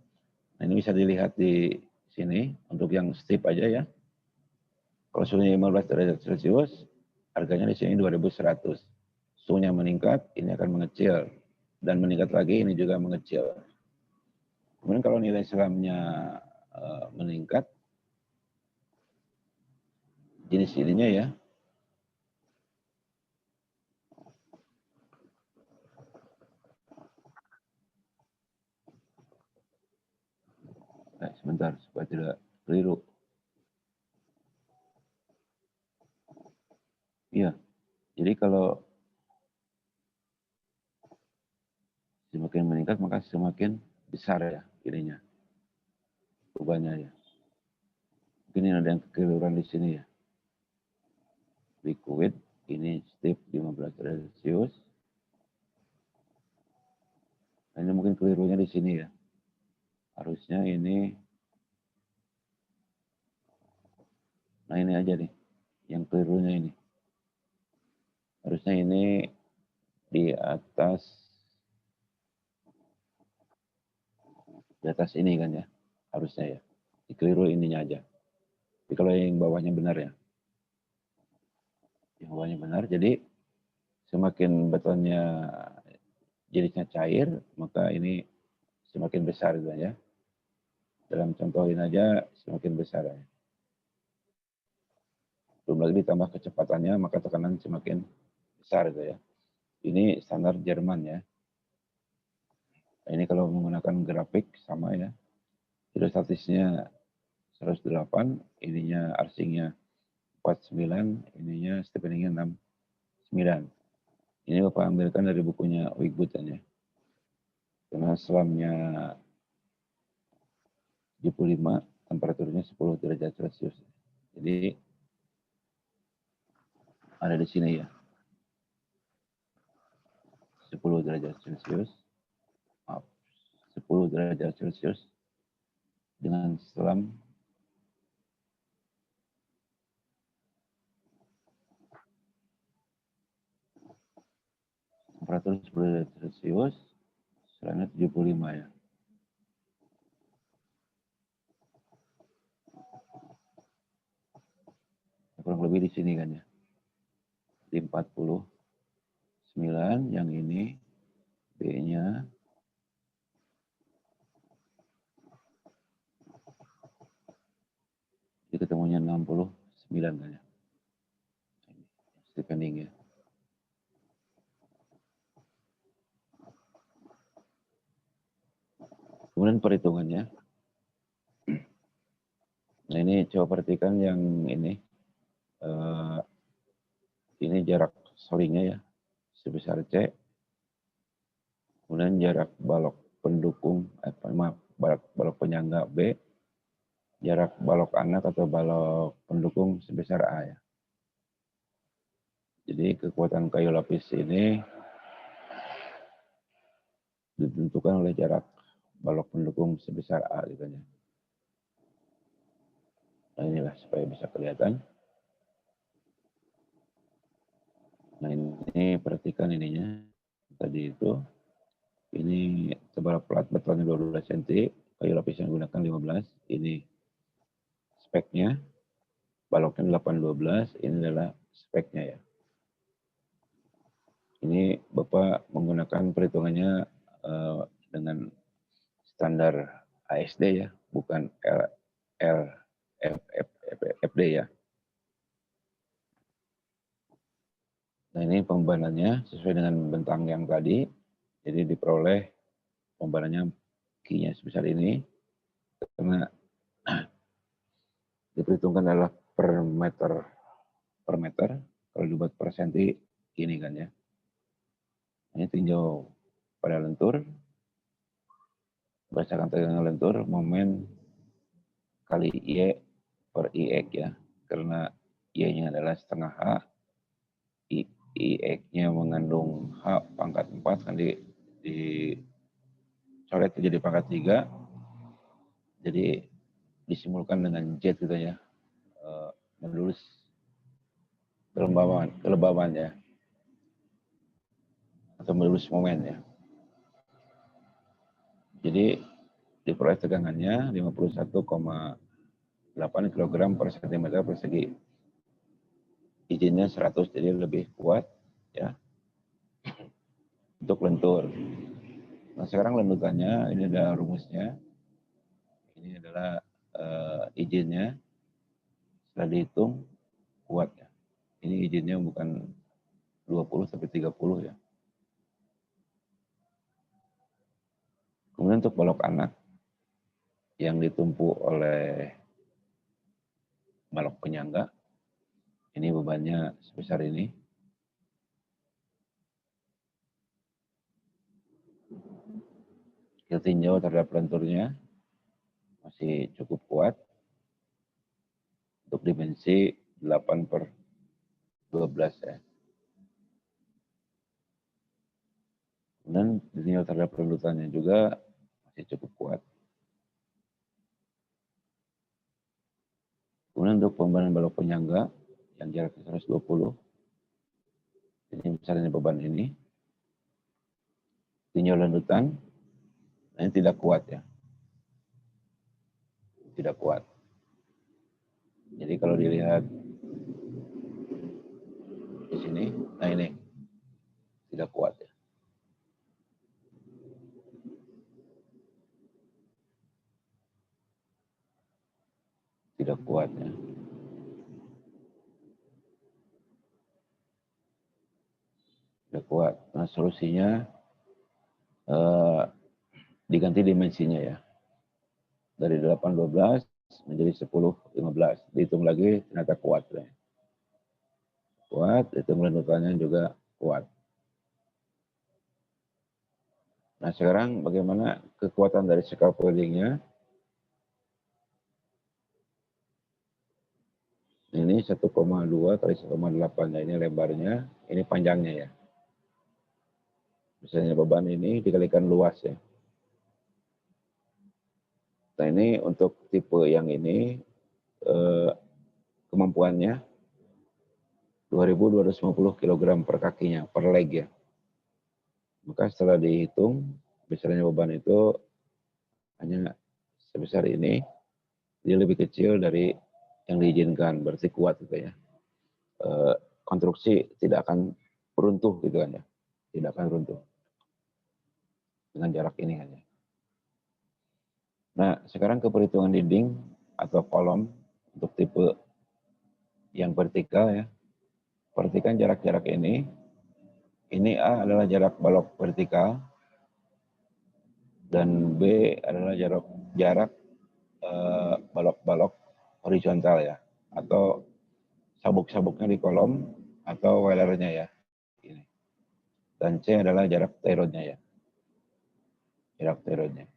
Nah, ini bisa dilihat di sini untuk yang strip aja ya. Kalau suhunya 15 derajat Celcius, harganya di sini 2.100. Suhunya meningkat, ini akan mengecil. Dan meningkat lagi, ini juga mengecil. Kemudian kalau nilai seramnya meningkat, jenis ininya ya, sebentar supaya tidak keliru. Iya, jadi kalau semakin meningkat maka semakin besar ya ininya, bebannya ya. Mungkin ada yang kekeliruan di sini ya. Liquid ini strip 15 derajat Celcius. Nah, ini mungkin kelirunya di sini ya. Harusnya ini, nah ini aja nih, yang kelirunya ini. Harusnya ini di atas ini kan ya, harusnya ya. Dikeliru ininya aja. Tapi kalau yang bawahnya benar ya. Yang bawahnya benar, jadi semakin betonnya jenisnya cair, maka ini semakin besar gitu ya. Dalam contoh ini aja semakin besar ya. Belum lagi ditambah kecepatannya, maka tekanan semakin besar gitu ya. Ini standar Jerman ya. Nah, ini kalau menggunakan grafik sama ya. Hidrostatisnya 108, ininya arcingnya 49, ininya steepeningnya 69. Ini Bapak ambilkan dari bukunya Wigbutan ya. Karena selamnya 75, temperaturnya 10 derajat Celcius. Jadi ada di sini ya. 10 derajat Celcius. Maaf, 10 derajat Celcius dengan selam temperatur 10 derajat Celcius, selamnya 75 ya. Kurang lebih di sini kan ya. Di 49, yang ini B-nya ini ketemunya 69 kan ya. Steepening ya. Kemudian perhitungannya. Nah ini coba perhatikan yang ini. Ini jarak solingnya ya. Sebesar C. Kemudian jarak balok pendukung, balok penyangga B. Jarak balok anak atau balok pendukung sebesar A ya. Jadi kekuatan kayu lapis ini ditentukan oleh jarak balok pendukung sebesar A gitu ya. Nah inilah supaya bisa kelihatan. Nah ini perhatikan ininya. Tadi itu, ini tebal plat betonnya 12 cm, kayu lapis yang digunakan 15. Ini speknya, baloknya 812, ini adalah speknya ya. Ini Bapak menggunakan perhitungannya dengan standar ASD ya, bukan FD ya. Nah ini pembebanannya sesuai dengan bentang yang tadi, jadi diperoleh pembebanannya Q-nya sebesar ini, karena diperhitungkan adalah per meter, kalau dibuat per senti ini kan ya. Ini tinjau pada lentur, berdasarkan tegangan lentur, momen kali Y per IX ya, karena Y-nya adalah setengah H, IX-nya mengandung H pangkat 4, kan dicoret jadi pangkat 3, jadi disimulkan dengan Z gitu ya, menulis kelembaban ya, atau menulis momen ya. Jadi diperoleh tegangannya 51,8 kg per cm persegi. Izinnya 100, jadi lebih kuat ya untuk lentur. Nah sekarang lentutannya, ini ada rumusnya. Ini adalah izinnya. Setelah dihitung kuat ya. Ini izinnya bukan 20 tapi 30 ya. Kemudian untuk balok anak yang ditumpu oleh balok penyangga, ini bebannya sebesar ini. Kita tinjau terhadap lenturnya, masih cukup kuat. Untuk dimensi 8/12 ya. Kemudian ditinjau terhadap lentutannya juga masih cukup kuat. Kemudian untuk pembebanan balok penyangga yang jaraknya 120, ini misalnya beban ini, tinjau lanjutan, nah ini tidak kuat ya, tidak kuat. Jadi kalau dilihat di sini, nah ini tidak kuat ya. Tidak kuat ya. Tidak kuat. Nah solusinya diganti dimensinya ya. Dari 8/12 menjadi 10/15. Dihitung lagi ternyata kuat ya. Kuat, hitung lanjutannya juga kuat. Nah sekarang bagaimana kekuatan dari scaffoldingnya? Ini 1,2 kali 1,8 ya, ini lebarnya, ini panjangnya ya. Misalnya beban ini dikalikan luas ya. Nah ini untuk tipe yang ini kemampuannya 2.250 kg per kakinya, per leg ya. Maka setelah dihitung, besarnya beban itu hanya sebesar ini, dia lebih kecil dari yang diizinkan, berarti kuat gitu ya. Konstruksi tidak akan runtuh gitu kan ya, tidak akan runtuh dengan jarak ini hanya. Nah sekarang ke perhitungan dinding atau kolom untuk tipe yang vertikal ya. Perhatikan jarak-jarak ini A adalah jarak balok vertikal dan B adalah jarak balok-balok horizontal ya, atau sabuk-sabuknya di kolom atau welernya ya. Ini. Dan C adalah jarak tie-rodnya ya. Jarak tie-rodnya.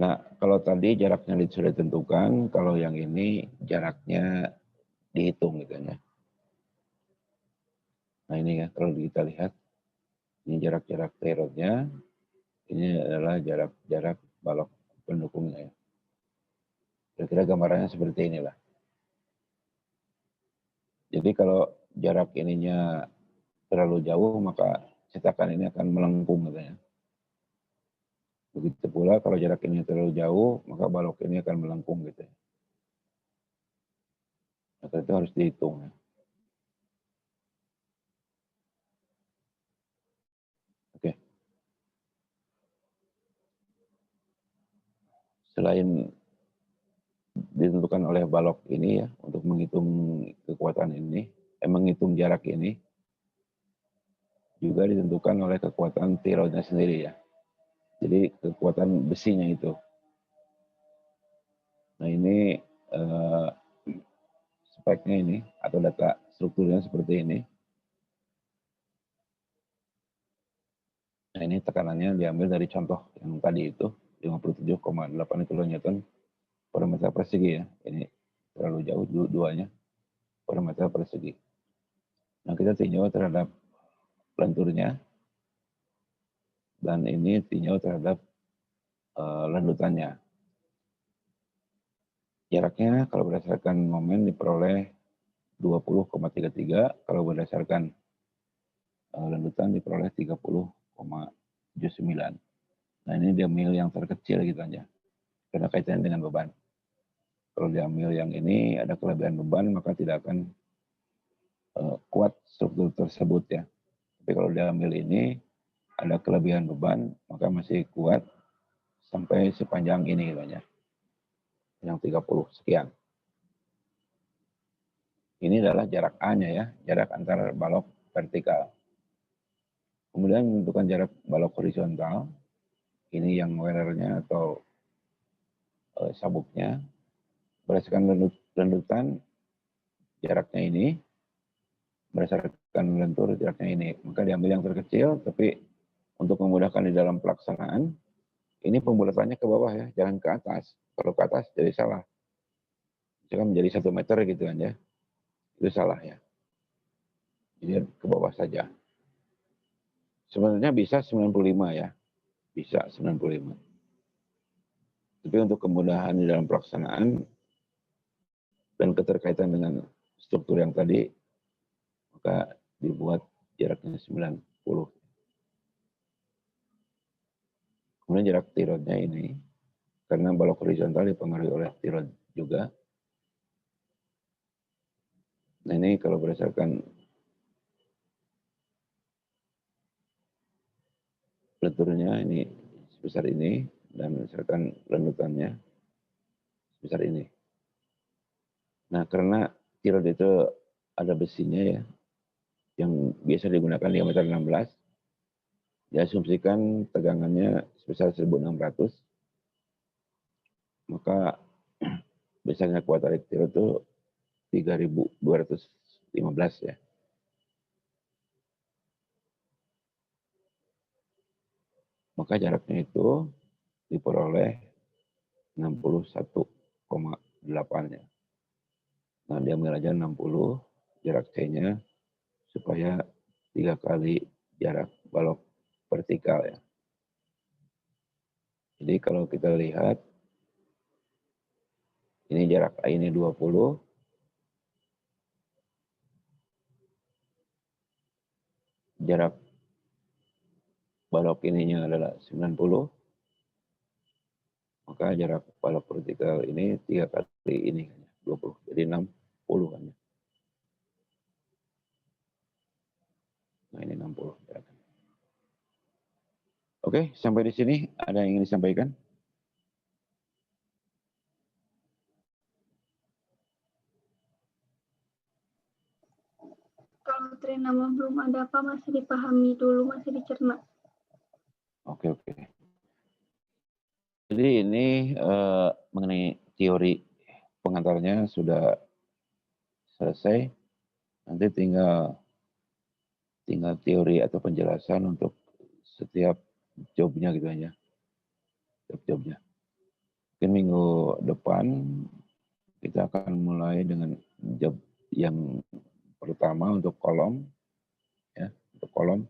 Nah, kalau tadi jaraknya sudah ditentukan, kalau yang ini jaraknya dihitung gitu ya. Nah ini ya, kalau kita lihat, ini jarak-jarak tie-rodnya, ini adalah jarak balok pendukungnya ya. Kira-kira gambarannya seperti inilah. Jadi kalau jarak ininya terlalu jauh, maka cetakan ini akan melengkung katanya. Begitu pula kalau jarak ini terlalu jauh, maka balok ini akan melengkung gitu ya. Maka itu harus dihitung ya. Oke. Selain ditentukan oleh balok ini ya, untuk menghitung kekuatan ini, menghitung jarak ini, juga ditentukan oleh kekuatan tirodnya sendiri ya. Jadi kekuatan besinya itu. Nah ini speknya ini, atau data strukturnya seperti ini. Nah ini tekanannya diambil dari contoh yang tadi itu, 57,8 kN per meter persegi ya. Ini terlalu jauh duanya per meter persegi. Nah kita tinjau terhadap lenturnya, dan ini tinjau terhadap landutannya. Jaraknya kalau berdasarkan momen diperoleh 20,33, kalau berdasarkan landutan diperoleh 30,79. Nah ini diambil yang terkecil gitu aja, karena kaitannya dengan beban. Kalau diambil yang ini ada kelebihan beban, maka tidak akan kuat struktur tersebut ya. Tapi kalau diambil ini ada kelebihan beban, maka masih kuat sampai sepanjang ini gitu aja. Yang 30 sekian. Ini adalah jarak A-nya ya, jarak antar balok vertikal. Kemudian menentukan jarak balok horizontal, ini yang wearernya atau sabuknya, berdasarkan landutan jaraknya ini, berdasarkan lentur jaraknya ini. Maka diambil yang terkecil, tapi untuk memudahkan di dalam pelaksanaan, ini pembulatannya ke bawah ya, jangan ke atas. Kalau ke atas jadi salah. Misalkan menjadi 1 meter gitu kan ya, itu salah ya. Jadi ke bawah saja. Sebenarnya bisa 95 ya, bisa 95. Tapi untuk kemudahan di dalam pelaksanaan dan keterkaitan dengan struktur yang tadi, maka dibuat jaraknya 90. Kemudian jarak tirodnya ini, karena balok horizontal dipengaruhi oleh tirod juga. Nah ini kalau berdasarkan lenturnya ini sebesar ini, dan berdasarkan landutannya sebesar ini. Nah karena tirod itu ada besinya ya, yang biasa digunakan diameter 16, diasumsikan tegangannya sebesar 1600, maka besarnya kuat tarik tirod itu 3215 ya. Maka jaraknya itu diperoleh 61,8 ya. Nah diambil aja 60 jarak C-nya supaya 3 kali jarak balok vertikal ya. Jadi kalau kita lihat, ini jarak A ini 20, jarak balok ininya adalah 90, maka jarak balok vertikal ini 3 kali ini 20, jadi 60 kan ya. Nah ini 60 jaraknya. Oke, sampai di sini ada yang ingin disampaikan? Kalau trinama belum ada apa, masih dipahami dulu, masih dicerna. Oke. Jadi ini mengenai teori pengantarnya sudah selesai. Nanti tinggal teori atau penjelasan untuk setiap jobnya gitu aja. Setiap jobnya. Mungkin minggu depan kita akan mulai dengan job yang pertama untuk kolom. Ya, untuk kolom.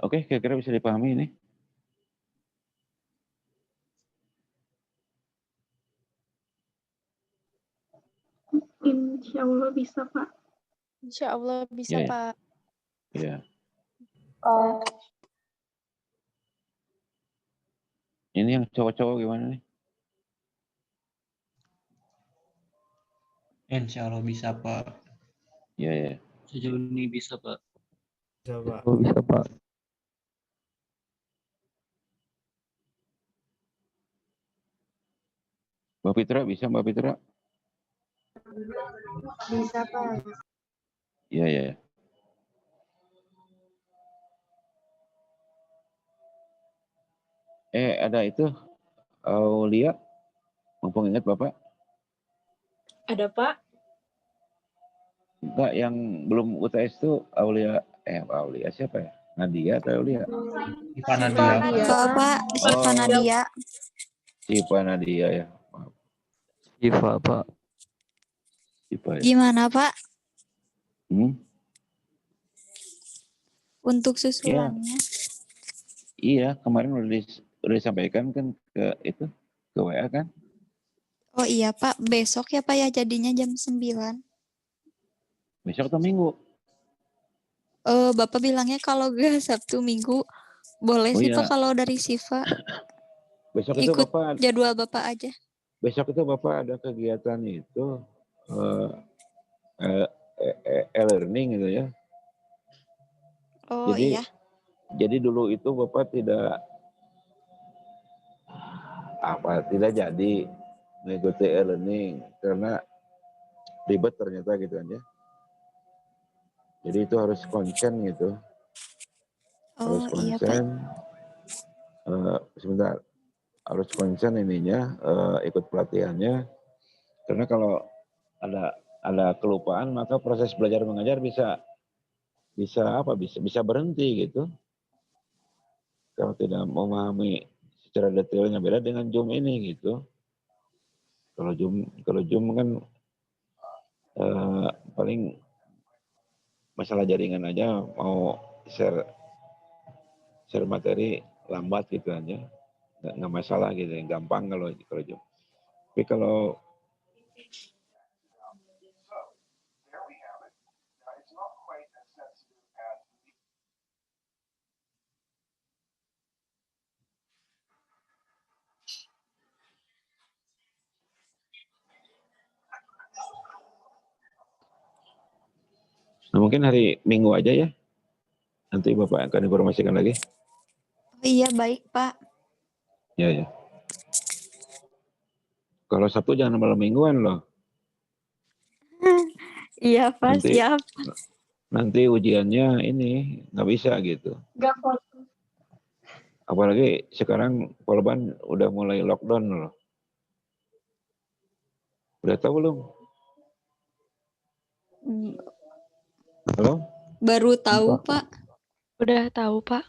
Oke, kira-kira bisa dipahami ini? Insya Allah bisa, Pak. Insya Allah bisa, Iya, ya. Pak. Iya. Oh. Ini yang cowok-cowok gimana nih? Insya Allah bisa, Pak. Iya, ya. Sejauh ini bisa, Pak. Bisa, Pak. Oh, bisa, Pak. Mbak Fitra bisa, Mbak Fitra? Bisa, Pak. Iya, ya. Ada itu, Aulia, mumpung ingat Bapak? Ada, Pak. Enggak, yang belum UTS itu Aulia siapa ya? Nadia atau Aulia? Ipa Nadia. Pak, Siva Nadia. Siva Nadia ya. Maaf. Siva, Pak. Siva ya. Gimana, Pak? Untuk Iya, susulannya? iya, kemarin udah disampaikan kan ke WA kan? Oh iya, Pak. Besok ya, Pak, ya, jadinya jam 9. Besok atau Minggu? Bapak bilangnya kalau gak Sabtu Minggu, boleh Oh sih, Pak, iya, kalau dari Siva. besok itu Ikut Bapak jadwal Bapak aja. besok itu Bapak ada kegiatan itu e-learning gitu ya. Oh Jadi iya. jadi dulu itu Bapak tidak jadi mengikuti e-learning karena ribet ternyata gitu kan ya. Jadi itu harus konsen gitu. Harus Oh iya, Pak. konsen. Sebentar. Harus konsen ininya, ikut pelatihannya. Karena kalau ada kelupaan maka proses belajar mengajar bisa berhenti gitu. Kalau tidak memahami secara detailnya, beda dengan Zoom ini gitu. Kalau Zoom kan paling masalah jaringan aja, mau share materi lambat gitu aja, nggak masalah gitu, gampang kalau Zoom. Tapi kalau mungkin hari Minggu aja ya. Nanti Bapak akan informasikan lagi. Oh iya, baik, Pak. Ya. Kalau Sabtu jangan malam mingguan loh. Iya, Pak, siap. Nanti ujiannya ini nggak bisa gitu. Nggak fokus. Apalagi sekarang Polban udah mulai lockdown loh. Udah tahu belum? Halo? Baru tahu, Pak. Udah tahu, Pak.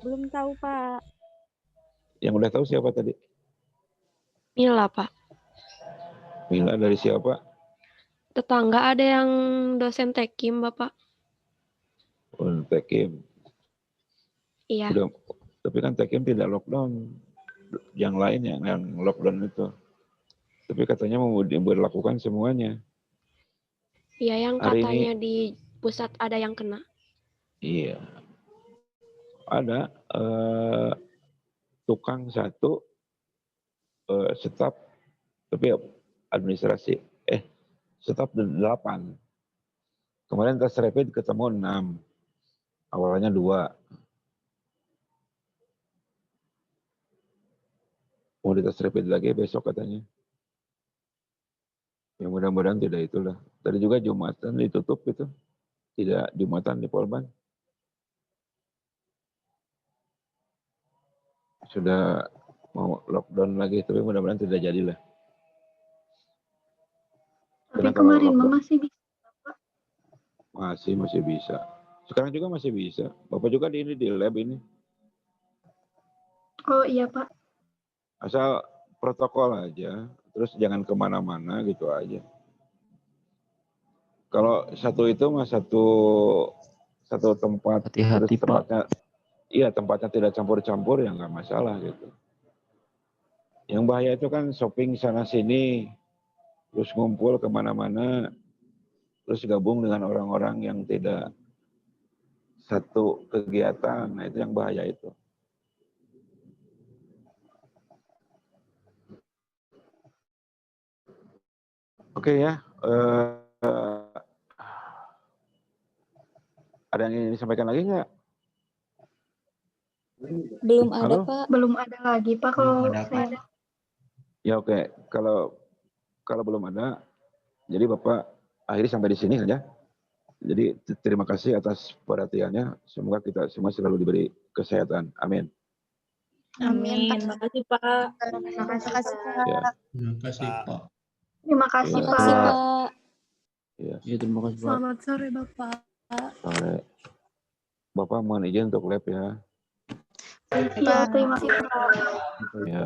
Belum tahu, Pak. Yang udah tahu siapa tadi? Mila, Pak. Mila dari siapa? Tetangga ada yang dosen tekim, Bapak. Oh, Tekim. Iya. Udah, tapi kan Tekim tidak lockdown. Yang lain yang lockdown itu. Tapi katanya mau diberlakukan semuanya. Iya, yang Hari katanya ini, di pusat ada yang kena. iya. Ada tukang satu, staf, tapi administrasi, staf 8. Kemarin tes rapid ketemu 6. Awalnya 2. Mau dites rapid lagi besok katanya. Ya mudah-mudahan tidak itulah. Tadi juga Jumatan ditutup itu. Tidak Jumatan di Polban. Sudah mau lockdown lagi, tapi mudah-mudahan tidak jadilah. Tapi kemarin masih bisa. Masih bisa. Sekarang juga masih bisa. Bapak juga di lab ini. Oh iya, Pak. Asal protokol aja. Terus jangan kemana-mana gitu aja. Kalau satu itu mah satu tempat. Hati-hati, terus tempatnya, iya tempatnya tidak campur-campur ya nggak masalah gitu. Yang bahaya itu kan shopping sana sini. terus ngumpul kemana-mana, terus gabung dengan orang-orang yang tidak satu kegiatan. Nah, itu yang bahaya itu. Oke ya. Ada yang ingin disampaikan lagi nggak? Belum ada, Halo? Pak. Belum ada lagi, Pak, kalau Belum ada, Pak. saya. Ya oke. Kalau belum ada, jadi Bapak akhiri sampai di sini saja. Jadi terima kasih atas perhatiannya. Semoga kita semua selalu diberi kesehatan. Amin. Amin. Makasih, Pak. Terima kasih, Makasih, Pak. Ya. Terima kasih, Pak. Terima kasih, Ya. Makasih, Pak. Pak. Ya. Iya, terima kasih Pak. Selamat sore, Bapak. Sore. Bapak mohon izin untuk lab ya. Ya, terima kasih, Pak. Ya.